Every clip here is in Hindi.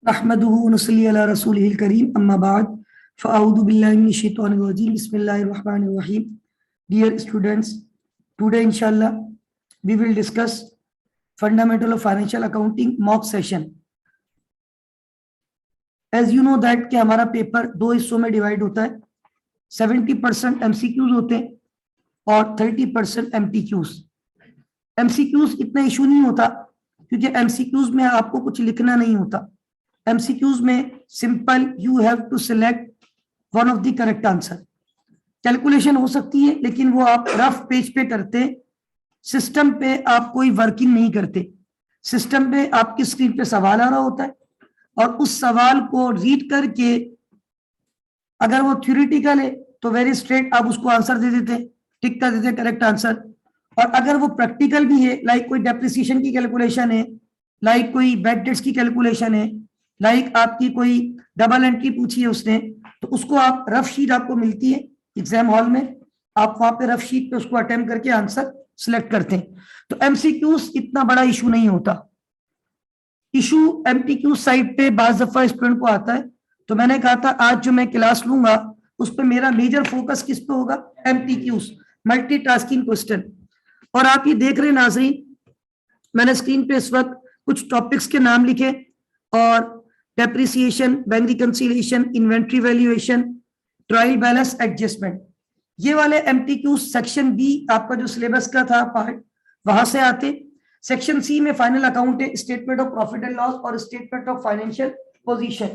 अहमदुहु व नसल्ली अला रसूलिहिल करीम अम्मा बाद फ़अऊज़ु बिल्लाहि मिनश शैतानिर रजीम बिस्मिल्लाहिर रहमानिर रहीम. Dear students, today inshallah we will discuss fundamental of financial accounting mock session. As you know that कि हमारा पेपर दो हिस्सों में डिवाइड होता है. 70% MCQs होते हैं और 30% MTQs. MCQs इतना इशू नहीं होता क्योंकि MCQs में आपको कुछ लिखना नहीं होता. MCQs में simple you have to select one of the correct answer. Calculation हो सकती है लेकिन वो आप रफ पेज पे करते, सिस्टम पे आप कोई वर्किंग नहीं करते. सिस्टम पे आपकी स्क्रीन पे सवाल आ रहा होता है और उस सवाल को रीड करके अगर वो थ्योरेटिकल है तो वेरी स्ट्रेट आप उसको आंसर दे देते, टिक कर देते करेक्ट आंसर. और अगर वो प्रैक्टिकल भी है, लाइक कोई डेप्रिसिएशन की कैलकुलेशन है, लाइक कोई बैड डेट्स की कैलकुलेशन है, लाइक आपकी कोई डबल एंट्री पूछी है उसने, तो उसको आप रफ शीट आपको मिलती है एग्जाम हॉल में, आप वहां पे रफ शीट पे उसको अटेम्प्ट करके आंसर सिलेक्ट करते हैं. तो एमसीक्यूज इतना बड़ा इशू नहीं होता. इशू एमटीक्यू साइड पे बाज दफा स्टूडेंट को आता है. तो मैंने कहा था आज जो मैं क्लास लूंगा उस पर मेरा मेजर फोकस किस पे होगा, एमटीक्यूज, मल्टीटास्किंग क्वेश्चन. और आप ये देख रहे हैं नाज़रीन, मैंने स्क्रीन पे इस वक्त कुछ टॉपिक्स के नाम लिखे और depreciation, bank reconciliation, inventory valuation, trial balance adjustment, ये वाले एमटीक्यू सेक्शन बी आपका जो सिलेबस का था पार्ट वहां से आते. सेक्शन सी में फाइनल अकाउंट है, statement of profit and loss और statement of financial position.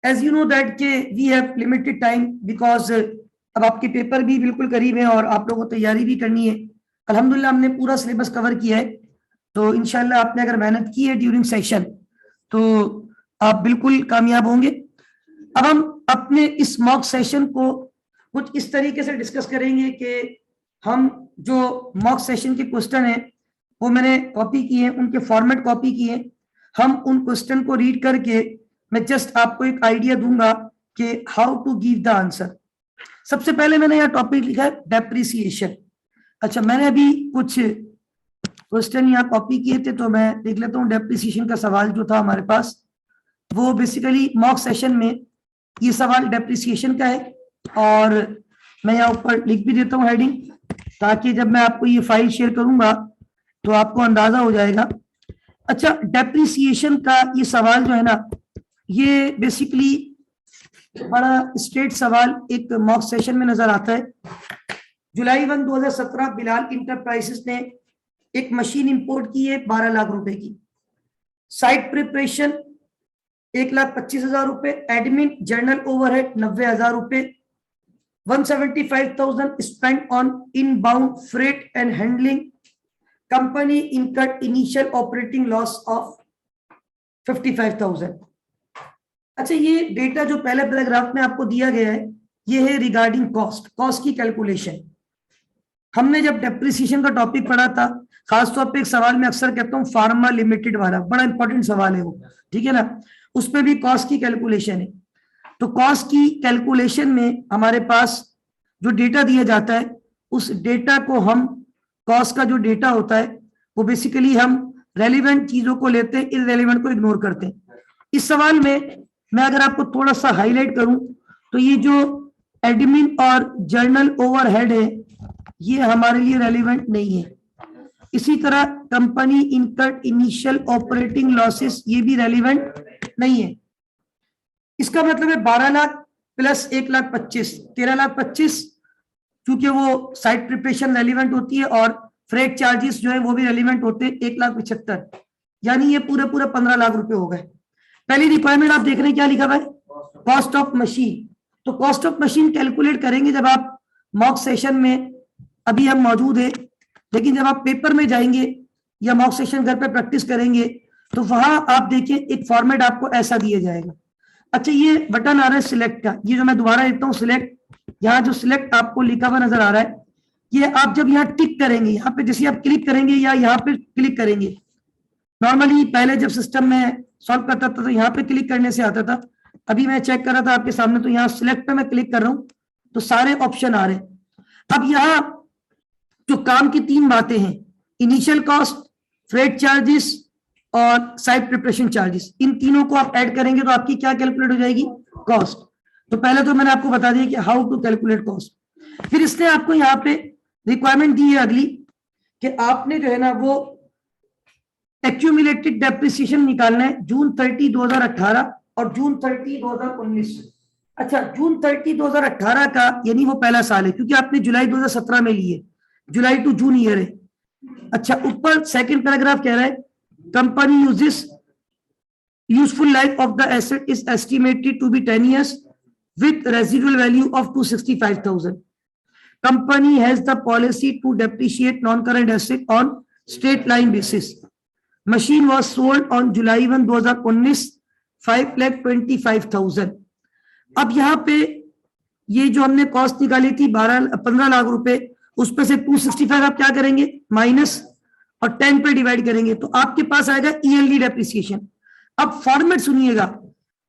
As you know that के we have limited time because अब आपके पेपर भी बिल्कुल करीब है और आप लोगों को तैयारी भी करनी है. अल्हम्दुलिल्लाह हमने पूरा सिलेबस कवर किया है, तो इंशाल्लाह आपने अगर मेहनत की है ड्यूरिंग सेशन तो आप बिल्कुल कामयाब होंगे. अब हम अपने इस मॉक सेशन को कुछ इस तरीके से डिस्कस करेंगे कि हम जो मॉक सेशन के क्वेश्चन हैं वो मैंने कॉपी किए, उनके फॉर्मेट कॉपी किए. हम उन क्वेश्चन को रीड करके मैं जस्ट आपको एक आइडिया दूंगा कि how to give the answer. सबसे पहले मैंने यहाँ टॉपिक लिखा है डेप्रिसिएशन. अच्छा, मैंने अभी कुछ क्वेश्चन यहाँ कॉपी किए थे तो मैं देख लेता हूँ. डेप्रिसिएशन का सवाल जो था हमारे पास वो बेसिकली मॉक सेशन में ये सवाल डेप्रिसिएशन का है और मैं यहाँ ऊपर लिख भी देता हूँ हेडिंग, ताकि जब मैं आपको ये फाइल शेयर करूंगा तो आपको अंदाजा हो जाएगा. अच्छा, डेप्रिसिएशन का ये सवाल जो है ना, ये बेसिकली बड़ा स्ट्रेट सवाल एक मॉक सेशन में नजर आता है. जुलाई 1, 2017 बिलाल इंटरप्राइजेस ने एक मशीन इंपोर्ट की है 12 लाख रुपए की. साइट प्रिपरेशन 1,25,000 रुपए, एडमिन जर्नल ओवरहेड 90,000 रुपए, 175,000 spent on inbound freight and handling. Company incurred initial operating loss of 55,000. अच्छा, ये डेटा जो पहले पैराग्राफ में आपको दिया गया है ये है रिगार्डिंग कॉस्ट की कैलकुलेशन. हमने जब डेप्रिसिएशन का टॉपिक पढ़ा था, खासतौर पे एक सवाल मैं अक्सर कहता हूँ फार्मा लिमिटेड वाला, बड़ा इंपॉर्टेंट सवाल है वो, ठीक है ना, उसमें भी कॉस्ट की कैलकुलेशन है. तो कॉस्ट की कैलकुलेशन में हमारे पास जो डेटा दिया जाता है उस डेटा को हम, कॉस्ट का जो डेटा होता है वो बेसिकली हम रेलिवेंट चीजों को लेते हैं, इररेलेवेंट को इग्नोर करते हैं. इस सवाल में मैं अगर आपको थोड़ा सा हाईलाइट करूं तो ये जो एडमिन और जर्नल ओवरहेड है ये हमारे लिए रेलिवेंट नहीं है. इसी तरह company incurred initial operating losses ये भी रेलिवेंट नहीं है. इसका मतलब है 12 लाख प्लस 1,25,000, 13,25,000, क्योंकि वो साइट प्रिपरेशन रेलिवेंट होती है और फ्रेट चार्जेस जो है वो भी रेलिवेंट होते हैं 1,75,000, यानी ये पूरे 15 लाख रुपए हो गए. पहली रिक्वायरमेंट आप देख रहे हैं क्या लिखा हुआ है, कॉस्ट ऑफ मशीन. तो कॉस्ट ऑफ मशीन कैलकुलेट करेंगे जब आप मॉक सेशन में, अभी हम मौजूद है, लेकिन जब आप पेपर में जाएंगे या मॉक सेशन घर पे प्रैक्टिस करेंगे तो वहां आप देखिए एक फॉर्मेट आपको ऐसा दिया जाएगा. अच्छा, ये बटन आ रहा है सिलेक्ट का, ये जो मैं दोबारा लिखता हूँ सिलेक्ट, यहाँ जो सिलेक्ट आपको लिखा हुआ नजर आ रहा है, ये आप जब यहाँ टिक करेंगे, यहाँ पे जैसे आप क्लिक करेंगे या यहाँ पे क्लिक करेंगे, नॉर्मली पहले जब सिस्टम में सॉल्व करता था तो यहाँ पे क्लिक करने से आता था. अभी मैं चेक कर रहा था आपके सामने, तो यहाँ सिलेक्ट पे मैं क्लिक कर रहा हूँ तो सारे ऑप्शन आ रहे हैं. अब यहाँ जो काम की 3 बातें हैं, इनिशियल कॉस्ट, फ्रेट चार्जेस और साइट प्रिपरेशन चार्जेस, इन तीनों को आप ऐड करेंगे तो आपकी क्या कैलकुलेट हो जाएगी, कॉस्ट। तो पहले तो मैंने आपको बता दिया कि हाउ टू कैलकुलेट कॉस्ट। फिर इसने आपको यहाँ पे रिक्वायरमेंट दी है अगली कि आपने जो है ना वो एक्यूमुलेटेड डेप्रिसिएशन निकालना है जून 30 2018 और जून 30 2019। अच्छा, जून 30 2018 का यानी वो पहला साल है, क्योंकि आपने जुलाई 2017 में लिए, जुलाई टू जून ईयर है। अच्छा, ऊपर सेकंड पैराग्राफ कह रहा है company uses useful life of the asset is estimated to be 10 years with residual value of 265,000. Company has the policy to depreciate non-current asset on straight line basis. Machine was sold on July 1, 2019, 5,25,000. अब यहाँ पे ये जो हमने कॉस्ट निकाली थी 15 लाख रुपए, उस पे से 265 आप क्या करेंगे, माइनस, और 10 पे डिवाइड करेंगे तो आपके पास आएगा ईयरली डेप्रिसिएशन। अब फॉर्मेट सुनिएगा,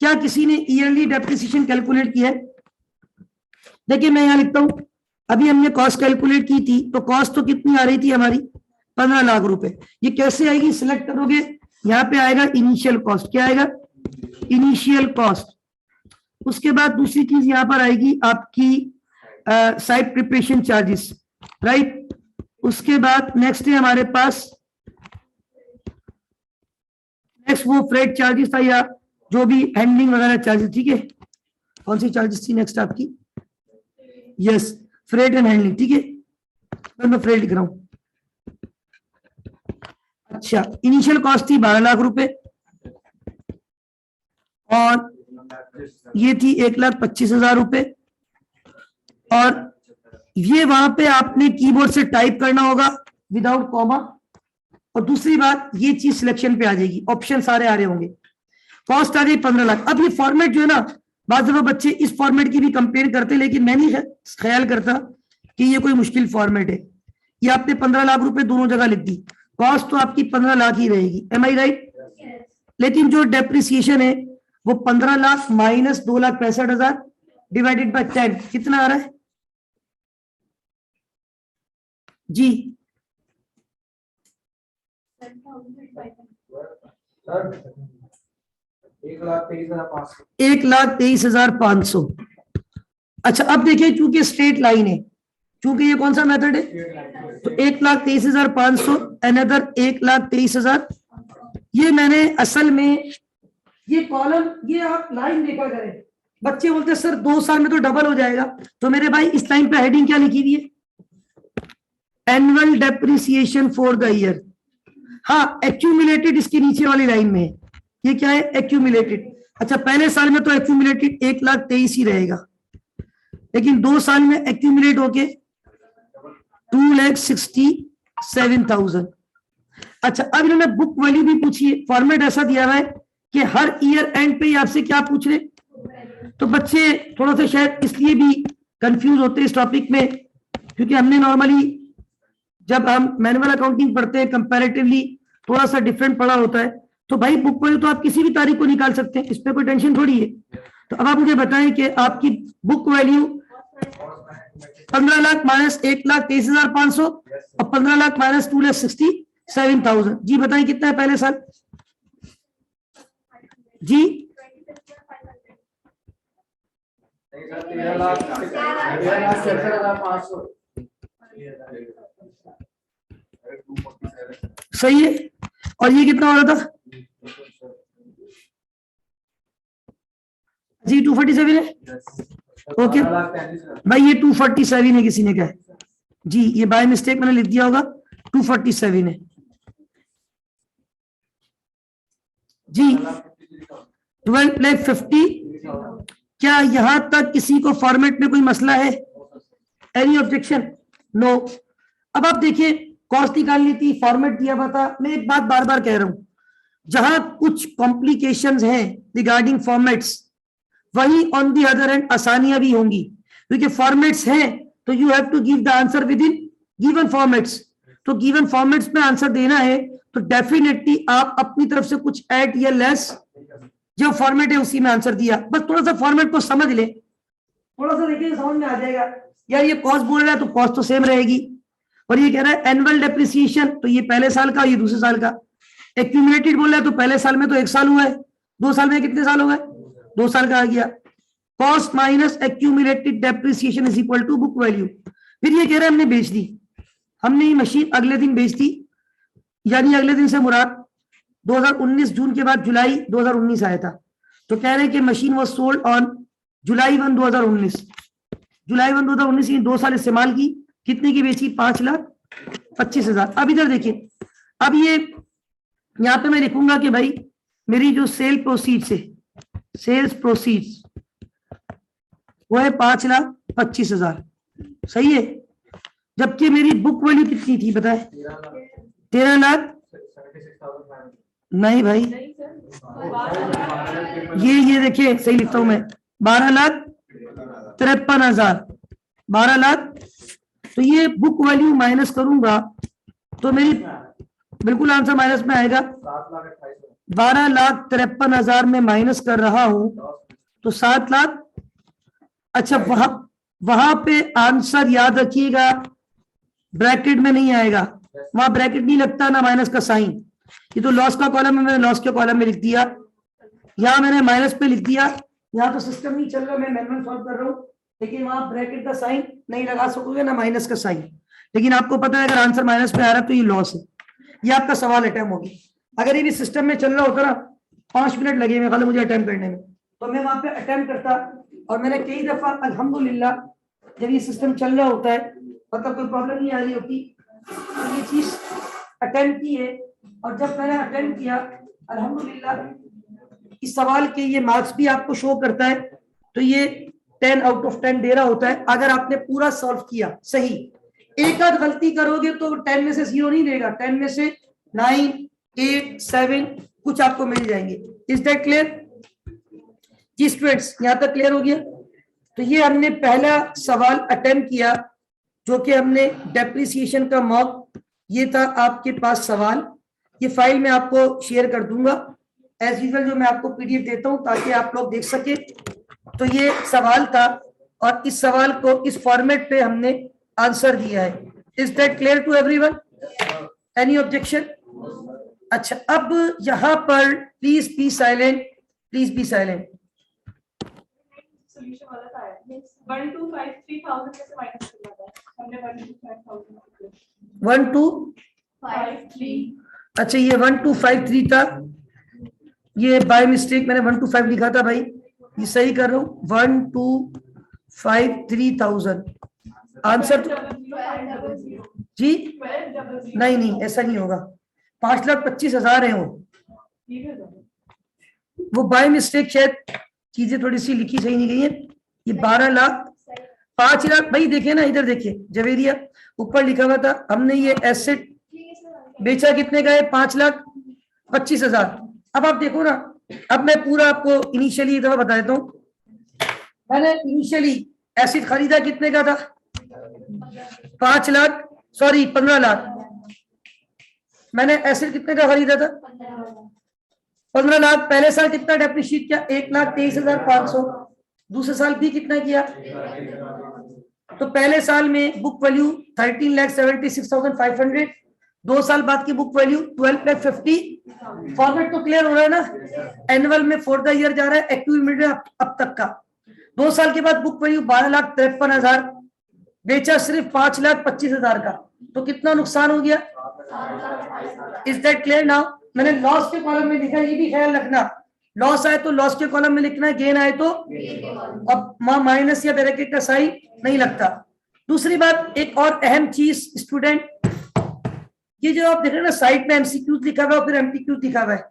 क्या किसी ने ईयरली डेप्रिसिएशन कैलकुलेट किया है? देखिए मैं यहां लिखता हूं, अभी हमने कॉस्ट कैलकुलेट की थी तो कॉस्ट तो कितनी आ रही थी हमारी, 15 लाख रुपए। ये कैसे आएगी, सिलेक्ट करोगे, यहाँ पे आएगा इनिशियल कॉस्ट, क्या आएगा, इनिशियल कॉस्ट। उसके बाद दूसरी चीज यहाँ पर आएगी आपकी साइट प्रिपरेशन चार्जेस, राइट। उसके बाद नेक्स्ट है हमारे पास, नेक्स्ट वो फ्रेट चार्जेस था या जो भी हैंडलिंग वगैरह चार्जेस, ठीक है। कौन सी चार्जेस थी नेक्स्ट आपकी, यस, फ्रेट एंड हैंडलिंग, ठीक है, मैं फ्रेट लिख रहा हूं। अच्छा, इनिशियल कॉस्ट थी 12 लाख रुपए और ये थी 1,25,000 रुपए, और ये वहां पे आपने कीबोर्ड से टाइप करना होगा विदाउट कॉमा। और दूसरी बात, ये चीज सिलेक्शन पे आ जाएगी, ऑप्शन सारे आ रहे होंगे। कॉस्ट आ गई 15 लाख। अब ये फॉर्मेट जो है ना, बाद दफा बच्चे इस फॉर्मेट की भी कंपेयर करते, लेकिन मैं नहीं ख्याल करता कि ये कोई मुश्किल फॉर्मेट है। ये आपने 15 लाख रुपए दोनों जगह लिख दी, कॉस्ट तो आपकी 15 लाख ही रहेगी, एम आई राइट। लेकिन जो डेप्रिसिएशन है वो 15 लाख माइनस 2,65,000 डिवाइडेड बाय 10 कितना आ रहा है जी, 1,23,500। अच्छा, अब देखिए चूंकि स्ट्रेट लाइन है, चूंकि ये कौन सा मेथड है, तो 1,23,500 अनदर 1,23,000। ये मैंने असल में ये कॉलम, ये आप लाइन देखा करें, बच्चे बोलते हैं सर 2 साल में तो डबल हो जाएगा, तो मेरे भाई इस लाइन पे हेडिंग क्या लिखी हुई है, annual depreciation for the year. हाँ, एक्यूमुलेटेड इसके नीचे वाली लाइन में है, ये क्या है, एक्यूमुलेटेड। अच्छा, पहले साल में तो एक्यूमुलेटेड 1,23,000 ही रहेगा, लेकिन 2 साल में एक्यूमुलेट होके 2,67,000। अच्छा, अब इन्होंने बुक वैल्यू भी पूछी है, फॉर्मेट ऐसा दिया हुआ है कि हर ईयर एंड पे आपसे क्या पूछ रहे, तो बच्चे थोड़ा सा शायद इसलिए भी कंफ्यूज होते हैं इस टॉपिक में, क्योंकि हमने नॉर्मली जब हम मैनुअल अकाउंटिंग पढ़ते हैं कंपैरेटिवली थोड़ा सा डिफरेंट पढ़ा होता है। तो भाई बुक वैल्यू तो आप किसी भी तारीख को निकाल सकते हैं, इस पे कोई टेंशन थोड़ी है। तो अब आप मुझे बताएं कि आपकी बुक वैल्यू 15 लाख माइनस 1,23,500 और 15 लाख माइनस 2,67,000, जी बताएं कितना है पहले साल जी, 13,67,500 सही है। और ये कितना हो रहा था जी, 247 है, ओके भाई, ये 247 है, किसी ने कहा जी, ये बाय मिस्टेक मैंने लिख दिया होगा, 247 है जी, 12,50,000। क्या यहां तक किसी को फॉर्मेट में कोई मसला है, एनी ऑब्जेक्शन, नो। अब आप देखिए कॉस्ट निकालनी थी, फॉर्मेट दिया हुआ था। मैं एक बात बार बार कह रहा हूं, जहां कुछ कॉम्प्लिकेशंस हैं रिगार्डिंग फॉर्मेट्स, वहीं ऑन दी अदर एंड आसानियां भी होंगी, क्योंकि फॉर्मेट्स हैं तो you have to give the answer within given formats. तो गिवन फॉर्मेट्स में आंसर देना है तो डेफिनेटली आप अपनी तरफ से कुछ ऐड या लेस, जो फॉर्मेट है उसी में आंसर दिया। बस थोड़ा सा फॉर्मेट को समझ ले, थोड़ा सा देखिए समझ में आ जाएगा। यार ये कॉस्ट बोल रहा है तो कॉस्ट तो सेम रहेगी, और ये कह रहा है एनुअल डेप्रिसिएशन, तो ये पहले साल का, ये दूसरे साल का। एक्यूमुलेटेड बोला है तो पहले साल में तो 1 साल हुआ है, 2 साल में कितने साल हो गए, 2 साल का आ गया। Cost minus accumulated depreciation is equal to book value. फिर ये कह रहा है हमने बेच दी, हमने ये मशीन अगले दिन बेच दी, यानी अगले दिन से मुराद 2019 जून के बाद जुलाई 2019 आया था, तो कह रहे हैं कि machine was sold on July 1 2019। जुलाई 1 2019 की 2 साल इस्तेमाल की, कितने की बेची, 5,25,000। अब इधर देखिए, अब ये यहां पे मैं लिखूंगा कि भाई मेरी जो सेल प्रोसीड्स है, सेल्स प्रोसीड्स वो है 5,25,000, सही है। जबकि मेरी बुक वैल्यू कितनी थी बताए, 13 लाख, नहीं भाई ये देखिए सही लिखता हूं मैं, 12,53,000, 12 लाख। तो ये बुक वैल्यू माइनस करूंगा तो मेरी बिल्कुल आंसर माइनस में आएगा, 12,53,000 में माइनस कर रहा हूं तो 7 लाख। अच्छा वहां पे आंसर याद रखिएगा ब्रैकेट में नहीं आएगा, वहां ब्रैकेट नहीं लगता ना माइनस का साइन। ये तो लॉस का कॉलम है, मैंने लॉस के कॉलम में लिख दिया, यहाँ मैंने माइनस पे लिख दिया। यहाँ तो सिस्टम नहीं चल रहा, मैं मैनुअल सॉल्व कर रहा हूँ, लेकिन वहां ब्रैकेट का साइन नहीं लगा सकोगे ना माइनस का साइन। लेकिन आपको पता है अगर आंसर माइनस पे आ रहा है तो ये लॉस है, ये आपका सवाल अटेम्प्ट होगी। अगर ये भी सिस्टम में चल रहा होता ना, 5 मिनट लगे मेरे ख्याल मुझे अटेम्प्ट करने में, तो मैं वहां पे अटेम्प्ट करता। और मैंने कई दफा अल्हम्दुलिल्लाह जब ये सिस्टम चल रहा होता है, मतलब कोई प्रॉब्लम नहीं आ रही होती, तो ये चीज अटेम्प्ट की है। और जब मैंने अटेम्प्ट किया अल्हम्दुलिल्लाह इस सवाल के ये मार्क्स भी आपको शो करता है, तो ये 10 आउट ऑफ 10 दे रहा होता है अगर आपने पूरा सॉल्व किया सही। एक आध गलती करोगे तो 10 में से 0 नहीं देगा, 10 में से 9, 8, 7 कुछ आपको मिल जाएंगे। इज दैट क्लियर जी स्टूडेंट्स, यहां तक क्लियर हो गया। तो ये हमने पहला सवाल अटेम्प्ट किया जो कि हमने डेप्रिसिएशन का मॉक, ये था आपके पास सवाल। ये फाइल मैं आपको शेयर कर दूंगा एज यूजुअल, जो मैं आपको पीडीएफ देता हूं ताकि आप लोग देख सके। तो ये सवाल था और इस सवाल को इस फॉर्मेट पे हमने आंसर दिया है। Is that clear to everyone, any objection? अच्छा, अब यहां पर please be silent, please be silent. Solution वाला था 1253,000 में से माइनस करना था हमने 1253,000 1253। अच्छा ये 1253 था, ये बाय मिस्टेक मैंने 125 लिखा था भाई, ये सही कर रहा हूँ। 1253,000 आंसर जी, नहीं ऐसा नहीं होगा, 5,25,000 है वो बाय मिस्टेक, शायद चीजें थोड़ी सी लिखी सही नहीं गई है। ये 12 लाख 5 लाख भाई देखे ना, इधर देखिए जवेरिया ऊपर लिखा हुआ था, हमने ये एसेट बेचा कितने का है, 5,25,000। अब आप देखो ना, अब मैं पूरा आपको इनिशियली एक दफा बता देता हूँ। मैंने इनिशियली एसेट खरीदा कितने का था, 15 लाख। मैंने एसेट कितने का खरीदा था, 15 लाख। पहले साल कितना डेप्रिशिएट किया, 1,23,500। दूसरे साल भी कितना किया, तो पहले साल में बुक वैल्यू 13,76,500, 2 साल बाद की बुक वैल्यू 12,50,000। फॉर्मेट तो क्लियर हो रहा है ना, एनुअल में फॉर द ईयर जा रहा है, एक्टिव अब तक का। 2 साल के बाद बुक वैल्यू 12,53,000, बेचा सिर्फ 5,25,000 का, तो कितना नुकसान हो गया। Is that clear now? मैंने लॉस के कॉलम में लिखा, ये भी ख्याल रखना, लॉस आए तो लॉस के कॉलम में लिखना है, गेन आए तो अब माइनस या ब्रैकेट का साइन नहीं लगता। दूसरी बात, एक और अहम चीज स्टूडेंट, ये जो आप देख रहे हैं ना साइड में एमसीक्यूज लिखा हुआ है फिर एमटीक्यूज लिखा हुआ है,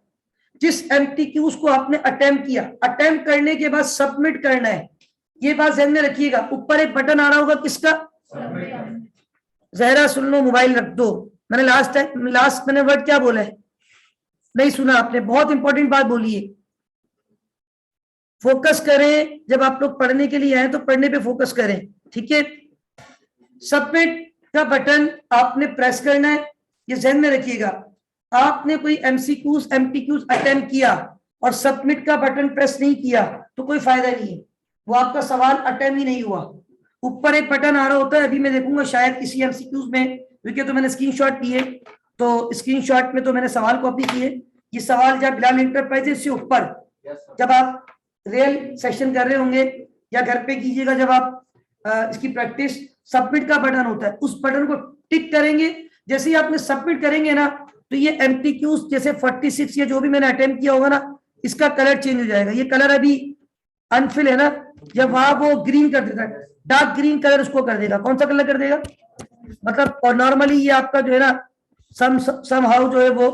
जिस एमटीक्यूज को आपने अटेम्प्ट किया, अटेम्प्ट करने के बाद सबमिट करना है, ये बात ध्यान में रखिएगा। ऊपर एक बटन आ रहा होगा किसका, जहरा सुन लो, मोबाइल रख दो। मैंने लास्ट मैंने वर्ड क्या बोला है, नहीं सुना आपने, बहुत इंपॉर्टेंट बात बोली है। फोकस करें, जब आप लोग पढ़ने के लिए आए तो पढ़ने पे फोकस करें, ठीक है। सबमिट का बटन आपने प्रेस करना है, ये ध्यान में रखिएगा। आपने कोई एमसीक्यूज एमटीक्यूज अटेम्प्ट किया और सबमिट का बटन प्रेस नहीं किया तो कोई फायदा नहीं है, वो आपका सवाल अटेम्प्ट ही नहीं हुआ। ऊपर एक बटन आ रहा होता है, अभी मैं देखूंगा शायद किसी एमसीक्यूज में, क्योंकि तो मैंने स्क्रीनशॉट लिए, तो स्क्रीनशॉट में तो मैंने सवाल कॉपी किए। ये सवाल जब बिलाल इंटरप्राइजेस से ऊपर जब आप रियल सेशन कर रहे होंगे या घर पे कीजिएगा, जब आप इसकी प्रैक्टिस, सबमिट का बटन होता है, उस बटन को टिक करेंगे। जैसे ही आपने सबमिट करेंगे ना, तो ये एमसीक्यूज जैसे 46 या जो भी मैंने अटेम्प्ट किया होगा ना, इसका कलर चेंज हो जाएगा। ये कलर अभी अनफिल है ना, जब वहां वो ग्रीन कर देता है, डार्क ग्रीन कलर उसको कर देगा। कौन सा कलर कर देगा मतलब, और नॉर्मली ये आपका जो है ना सम हाउ जो है वो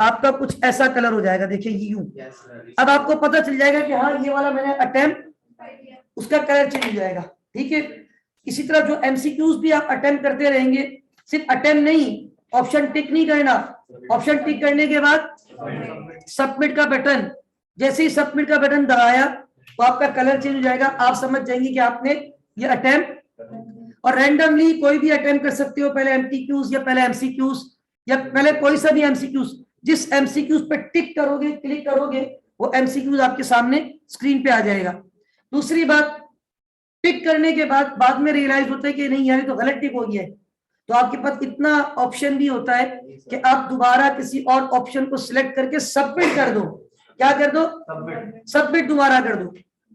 आपका कुछ ऐसा कलर हो जाएगा। देखिए यूं, अब आपको पता चल जाएगा कि हाँ ये वाला मैंने अटेम्प्ट, उसका कलर चेंज हो जाएगा। ठीक है, इसी तरह जो एमसीक्यूज भी आप अटेम्प्ट करते रहेंगे, सिर्फ अटेम्प्ट नहीं, ऑप्शन टिक नहीं करना। ऑप्शन टिक करने के बाद सबमिट का बटन, जैसे ही सबमिट का बटन दबाया तो आपका कलर चेंज हो जाएगा। आप समझ जाएंगे कि आपने ये अटेम्प्ट, और रैंडमली कोई भी अटेम्प्ट कर सकते हो, पहले एमसीक्यूज या पहले एमसीक्यूज या पहले कोई सा भी एमसीक्यूज। जिस एमसीक्यूज पे टिक करोगे, क्लिक करोगे, वो एमसीक्यूज आपके सामने स्क्रीन पे आ जाएगा। दूसरी बात, टिक करने के बाद में रियलाइज होता है कि नहीं यार तो गलत टिक हो गया है, तो आपके पास इतना ऑप्शन भी होता है कि आप दोबारा किसी और ऑप्शन को सिलेक्ट करके सबमिट कर दो। क्या कर दो? सबमिट दोबारा कर दो।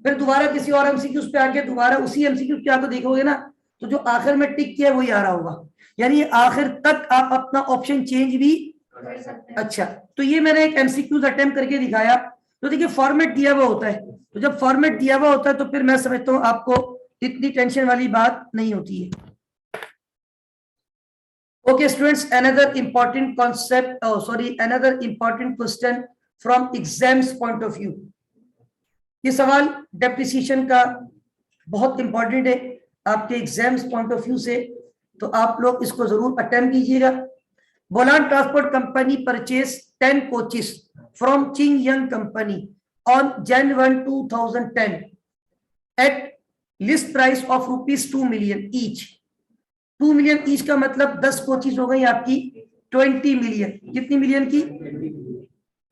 फिर दोबारा किसी और एमसीक्यूज पे आके दोबारा उसी एमसीक्यूज पे आके देखोगे ना, तो जो आखिर में टिक किया है वही आ रहा होगा, यानी आखिर तक आप अपना ऑप्शन चेंज भी। अच्छा, तो ये मैंने एक एमसीक्यूज अटेम्प्ट करके दिखाया। तो देखिए फॉर्मेट दिया हुआ होता है, तो जब फॉर्मेट दिया हुआ होता है तो फिर मैं समझता हूँ आपको इतनी टेंशन वाली बात नहीं होती है। Okay, students, another important concept, another important question from exams point of view. ये सवाल डेप्रिसिएशन का बहुत इंपॉर्टेंट है आपके एग्जाम्स पॉइंट ऑफ व्यू से, तो आप लोग इसको जरूर अटेम्प्ट कीजिएगा। Bolan transport company purchase 10 coaches from Ching Young company on Jan 1, 2010 at list price of ₹2 million each. 2 million each का मतलब 10 कोचेस हो गई आपकी 20 मिलियन। कितनी मिलियन की?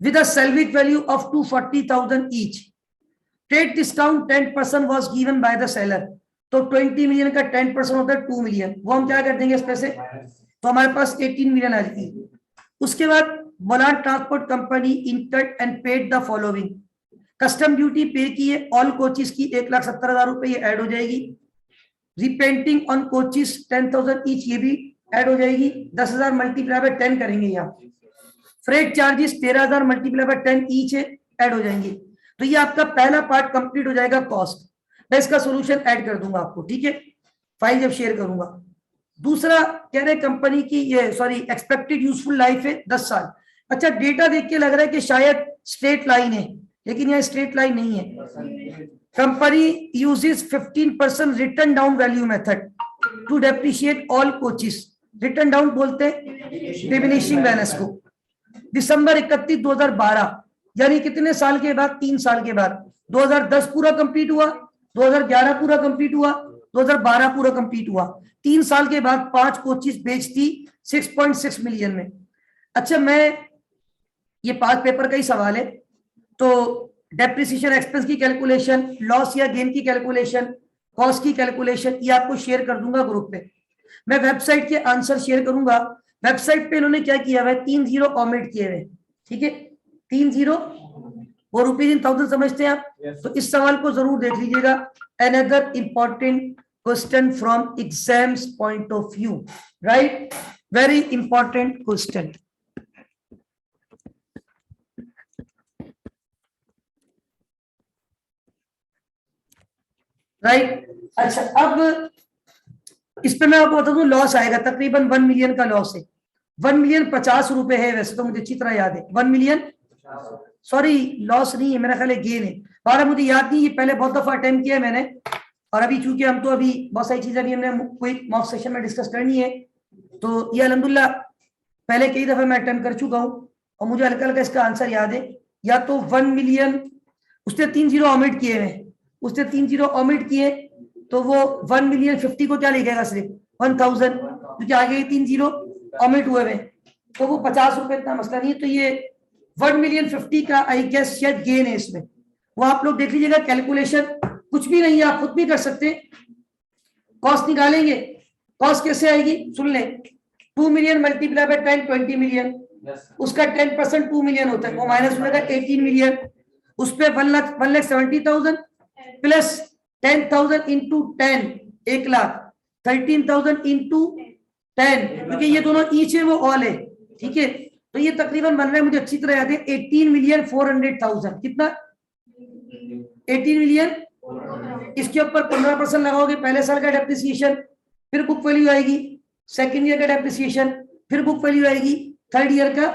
With a salary value of 240,000 each. Trade discount 10% was given by the seller. तो 20 मिलियन का 10% होता है 2 मिलियन, वो हम क्या कर देंगे इस पैसे, तो हमारे पास 18 मिलियन आ जाएगी। उसके बाद Bolan transport company entered and paid the following. Custom duty पे की है ऑल कोचेस की 1,70,000 रुपए, ये ऐड हो जाएगी। रिपेंटिंग ऑन कोचेस 10,000 ईच, ये भी ऐड हो जाएगी। 10,000 मल्टीप्लाई बाय 10 करेंगे यहाँ। Freight charges 13,000 multiply by 10 each है, ऐड हो जाएंगे। तो ये आपका पहला पार्ट कंप्लीट हो जाएगा कॉस्ट। मैं इसका सॉल्यूशन ऐड कर दूंगा आपको, ठीक है, फाइल जब शेयर करूंगा। दूसरा कह रहे कंपनी की ये एक्सपेक्टेड यूजफुल लाइफ है 10 साल। अच्छा, डेटा देख के लग रहा है कि शायद स्ट्रेट लाइन है, लेकिन यह स्ट्रेट लाइन नहीं है। Company uses 15% written down value method to depreciate all coaches. Written down बोलते हैं डिमिनिशिंग बैलेंस को। दिसंबर 31, 2012, यानी कितने साल के बाद? 3 साल के बाद। 2010 पूरा कंप्लीट हुआ, 2011 पूरा कंप्लीट हुआ, 2012 पूरा कंप्लीट हुआ। 3 साल के बाद 5 कोचेस बेचती 6.6 मिलियन में। अच्छा, मैं ये 5 पेपर का ही सवाल है, तो डेप्रिसिएशन एक्सपेंस की कैलकुलेशन, लॉस या गेन की कैलकुलेशन, कॉस्ट की कैलकुलेशन, ये आपको शेयर कर दूंगा ग्रुप पे। मैं वेबसाइट के आंसर शेयर करूंगा। वेबसाइट पे इन्होंने क्या किया हुआ है, 3 जीरो ओमिट किए हुए, ठीक है, 3 जीरो, वो रुपीज इन थाउजेंड समझते हैं आप? तो इस सवाल को जरूर देख लीजिएगा। Another important question from exams point of view, right, very important question. Right, अच्छा, अब इस पे मैं आपको बता दूं, लॉस आएगा तकरीबन 1 मिलियन का लॉस है। 1 मिलियन 50 रुपए है, वैसे तो मुझे अच्छी तरह याद है। 1 मिलियन, सॉरी लॉस नहीं है, मेरा ख्याल है गेन है। बारह मुझे याद नहीं, ये पहले बहुत दफा अटेम्प्ट किया है मैंने, और अभी चूंकि हम तो अभी बहुत सारी चीजें अभी हमने कोई मॉक सेशन में डिस्कस करनी है, तो ये अल्हम्दुलिल्लाह पहले कई दफा मैं अटेम्प्ट कर चुका हूँ और मुझे हल्का हल्का इसका आंसर याद है। या तो 1 मिलियन, उसने 3 जीरो ओमिट किए हैं, उसने 3 जीरो ओमिट किए, तो वो 1 मिलियन 50 को क्या लिखेगा, सिर्फ 1000, क्योंकि आगे 3 जीरो ओमिट हुए हैं, तो वो 50 रुपए, इतना मसला नहीं है। तो ये 1 मिलियन 50 का आई गेस शायद गेन है इसमें, वो आप लोग देख लीजिएगा। कैलकुलेशन कुछ भी नहीं है, आप खुद भी कर सकते हैं। कॉस्ट निकालेंगे, कॉस्ट कैसे आएगी सुन ले। 2 मिलियन मल्टीप्लाई बाय 10 20 मिलियन, उसका 10% 2 मिलियन होता है, वो माइनस हो जाएगा 18 मिलियन। उस पे 1,70,000 प्लस 10,000 इंटू 10 1,00,000, 13,000 इंटू 10, क्योंकि ये दोनों ईच है वो ऑल है, ठीक है। तो ये तकरीबन बन रहा है, मुझे अच्छी तरह याद है, 18,400,000। कितना? 18 मिलियन। इसके ऊपर 15% लगाओगे, पहले साल का डेप्रिसिएशन, फिर बुक वैल्यू आएगी, सेकेंड ईयर का डेप्रिसिएशन, फिर बुक वैल्यू आएगी, थर्ड ईयर का।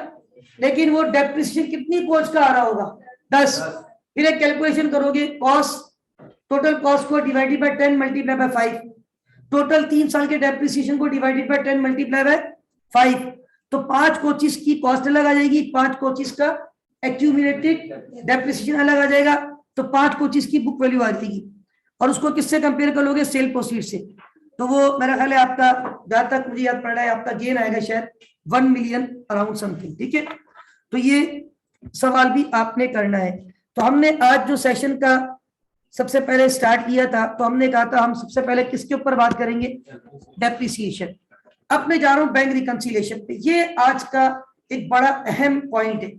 लेकिन वो डेप्रिसिएशन कितनी कॉस्ट का आ रहा होगा? 10। फिर एक कैलकुलेशन करोगे, कॉस्ट, टोटल कॉस्ट को divided by 10 multiply by 5, total 3 साल के डेप्रिसिएशन को डिवाइडेड बाय 10 मल्टीप्लाई बाय 5, तो 5 कोचिस की कॉस्ट अलग आ जाएगी, 5 कोचिस का एक्यूमुलेटेड डेप्रिसिएशन अलग आ जाएगा, तो 5 कोचिस की बुक वैल्यू आ जाएगी। और उसको किससे कंपेयर करोगे? सेल प्रोसीड से। तो वो मेरा ख्याल है आपका, जहां तक मुझे याद पड़ रहा है, आपका गेन आएगा शायद 1 मिलियन अराउंड समथिंग, ठीक है। तो ये सवाल भी आपने करना है। तो हमने आज जो सेशन का सबसे पहले स्टार्ट किया था, तो हमने कहा था हम सबसे पहले किसके ऊपर बात करेंगे? डेप्रिसिएशन। अब मैं जा रहा हूं बैंक रिकंसिलिएशन पे। ये आज का एक बड़ा अहम पॉइंट है।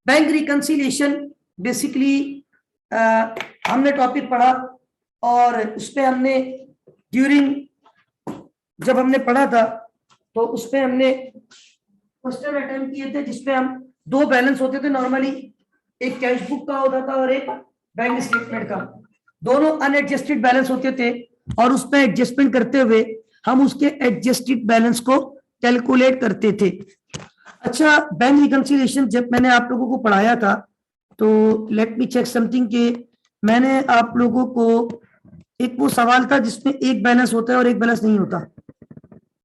बैंक रिकंसिलिएशन बेसिकली हमने टॉपिक पढ़ा, और उस पर हमने ड्यूरिंग जब हमने पढ़ा था, तो उस पर हमने क्वेश्चन अटेम्प्ट किए थे, जिसपे हम 2 बैलेंस होते थे नॉर्मली, एक कैश बुक का होता था और एक बैंक स्टेटमेंट का। दोनों अनएडजस्टेड बैलेंस होते थे, और उस पर एडजस्टमेंट करते हुए हम उसके एडजस्टेड बैलेंस को कैलकुलेट करते थे। अच्छा, बैंक रिकंसिलिएशन जब मैंने आप लोगों को पढ़ाया था, तो लेट मी चेक समथिंग के मैंने आप लोगों को एक वो सवाल था जिसमें एक बैलेंस होता है और एक बैलेंस नहीं होता,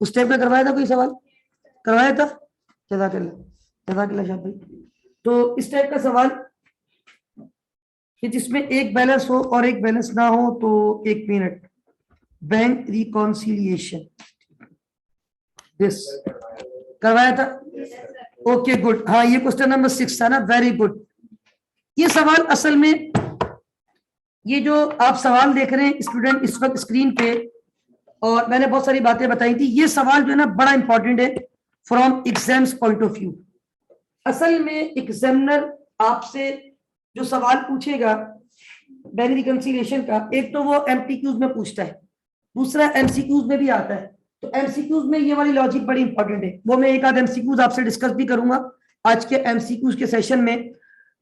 उस टाइप का करवाया था कोई सवाल? करवाया था? जज़ाकल्लाह जज़ाकल्लाह शाह भाई। तो इस टाइप का सवाल कि जिसमें एक बैलेंस हो और एक बैलेंस ना हो, तो एक मिनट, बैंक रिकॉन्सिलिएशन दिस करवाया था? Okay good. हाँ, ये क्वेश्चन नंबर 6 था ना, वेरी गुड। ये सवाल असल में, ये जो आप सवाल देख रहे हैं स्टूडेंट इस वक्त स्क्रीन पे, और मैंने बहुत सारी बातें बताई थी, ये सवाल जो है ना बड़ा इंपॉर्टेंट है from exams point of view. असल में एग्जामिनर आपसे जो सवाल पूछेगा बैंक रिकंसिलिएशन का, एक तो वो एमसीक्यूज में पूछता है, दूसरा एमसीक्यूज में भी आता है। तो एमसीक्यूज में ये वाली लॉजिक बड़ी इंपॉर्टेंट है, वो मैं एक आध एमसीक्यूज आपसे डिस्कस भी करूंगा आज के एमसीक्यूज के सेशन में।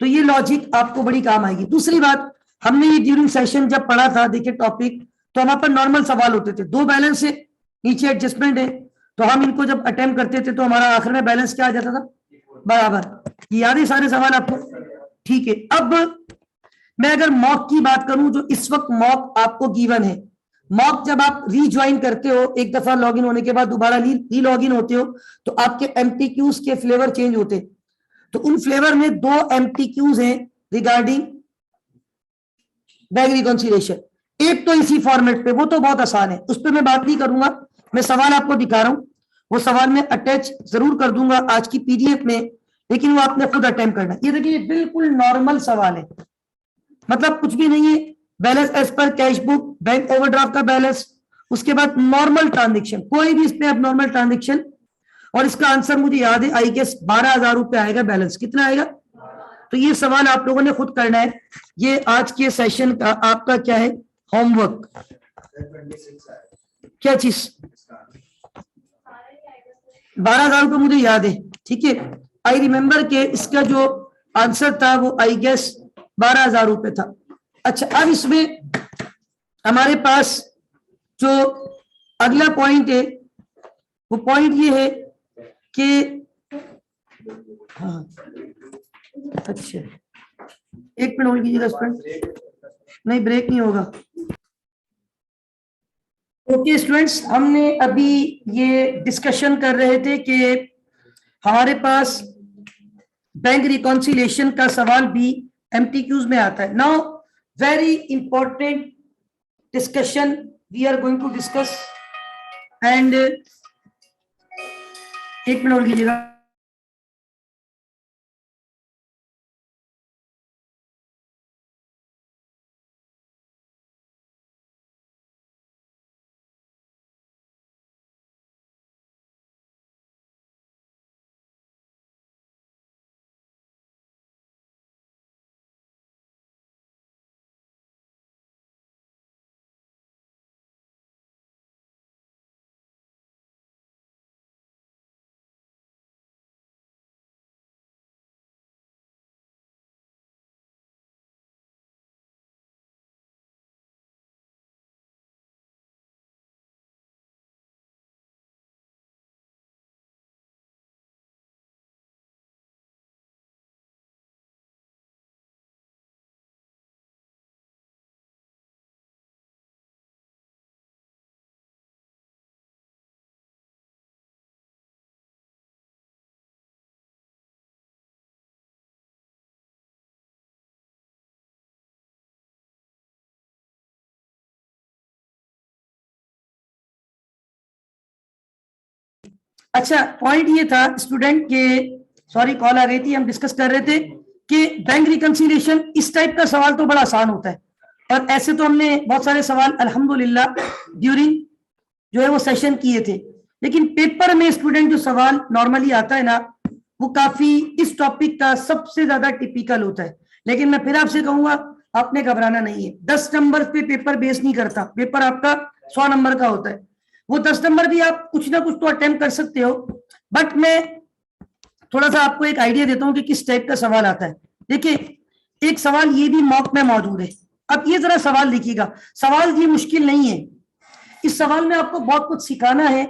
तो ये लॉजिक आपको बड़ी काम आएगी। दूसरी बात, हमने ये ड्यूरिंग सेशन जब पढ़ा था, देखिए टॉपिक, तो हमारे पास नॉर्मल सवाल होते थे, 2 बैलेंस है, नीचे एडजस्टमेंट है, तो हम इनको जब अटेम्प्ट करते थे तो हमारा आखिर में बैलेंस क्या आ जाता था? बराबर। ये याद है सारे सवाल आपको? ठीक है। अब मैं अगर मॉक की बात करूं, जो इस वक्त मॉक आपको गिवन है, मॉक जब आप रीज्वाइन करते हो, एक दफा लॉगिन होने के बाद दोबारा री लॉगिन होते हो, तो आपके एमटीक्यूज के फ्लेवर चेंज होते हैं। तो उन फ्लेवर में 2 एमटीक्यूज हैं रिगार्डिंग बैंक रिकॉन्सिलिएशन। एक तो इसी फॉर्मेट पे, वो तो बहुत आसान है, उस पर मैं बात नहीं करूंगा, मैं सवाल आपको दिखा रहा हूं, वो सवाल मैं अटैच जरूर कर दूंगा आज की पीडीएफ में, लेकिन वो आपने खुद अटेम्प्ट करना है। ये देखिए बिल्कुल नॉर्मल सवाल है, मतलब कुछ भी नहीं है। Balance as per cash book, bank overdraft का बैलेंस, उसके बाद नॉर्मल ट्रांजेक्शन, कोई भी इसमें अब नॉर्मल ट्रांजेक्शन, और इसका आंसर मुझे याद है, आई गेस 12,000 रुपये आएगा बैलेंस। कितना आएगा? तो ये सवाल आप लोगों ने खुद करना है। ये आज के सेशन का आपका क्या है? होमवर्क। क्या चीज? 12,000 रुपये मुझे याद है, ठीक है। आई रिमेम्बर के इसका जो आंसर था वो आई गेस 12,000 रुपये था। अच्छा, अब इसमें हमारे पास जो अगला पॉइंट है, वो पॉइंट ये है कि, हाँ अच्छा, एक मिनट होल्ड कीजिएगा स्टूडेंट, नहीं ब्रेक नहीं होगा। ओके स्टूडेंट्स, हमने अभी ये डिस्कशन कर रहे थे कि हमारे पास बैंक रिकॉन्सिलिएशन का सवाल भी एमटीक्यूज में आता है। Now very important discussion we are going to discuss, and एक मिनट होल्ड कीजिएगा। अच्छा, पॉइंट ये था स्टूडेंट के, सॉरी कॉल आ रही थी, हम डिस्कस कर रहे थे कि बैंक रिकंसिलिएशन इस टाइप का सवाल तो बड़ा आसान होता है, और ऐसे तो हमने बहुत सारे सवाल अल्हम्दुलिल्लाह ड्यूरिंग जो है वो सेशन किए थे, लेकिन पेपर में स्टूडेंट जो सवाल नॉर्मली आता है ना, वो काफी इस टॉपिक का सबसे ज्यादा टिपिकल होता है। लेकिन मैं फिर आपसे कहूंगा, आपने घबराना नहीं है, 10 नंबर पे पेपर बेस नहीं करता, पेपर आपका 100 नंबर का होता है। वो 10 नंबर भी आप कुछ ना कुछ तो अटेम्प्ट कर सकते हो, बट मैं थोड़ा सा आपको एक आइडिया देता हूं कि किस टाइप का सवाल आता है। देखिए, एक सवाल ये भी मॉक में मौजूद है। अब ये जरा सवाल देखिएगा, सवाल ये मुश्किल नहीं है, इस सवाल में आपको बहुत कुछ सिखाना है।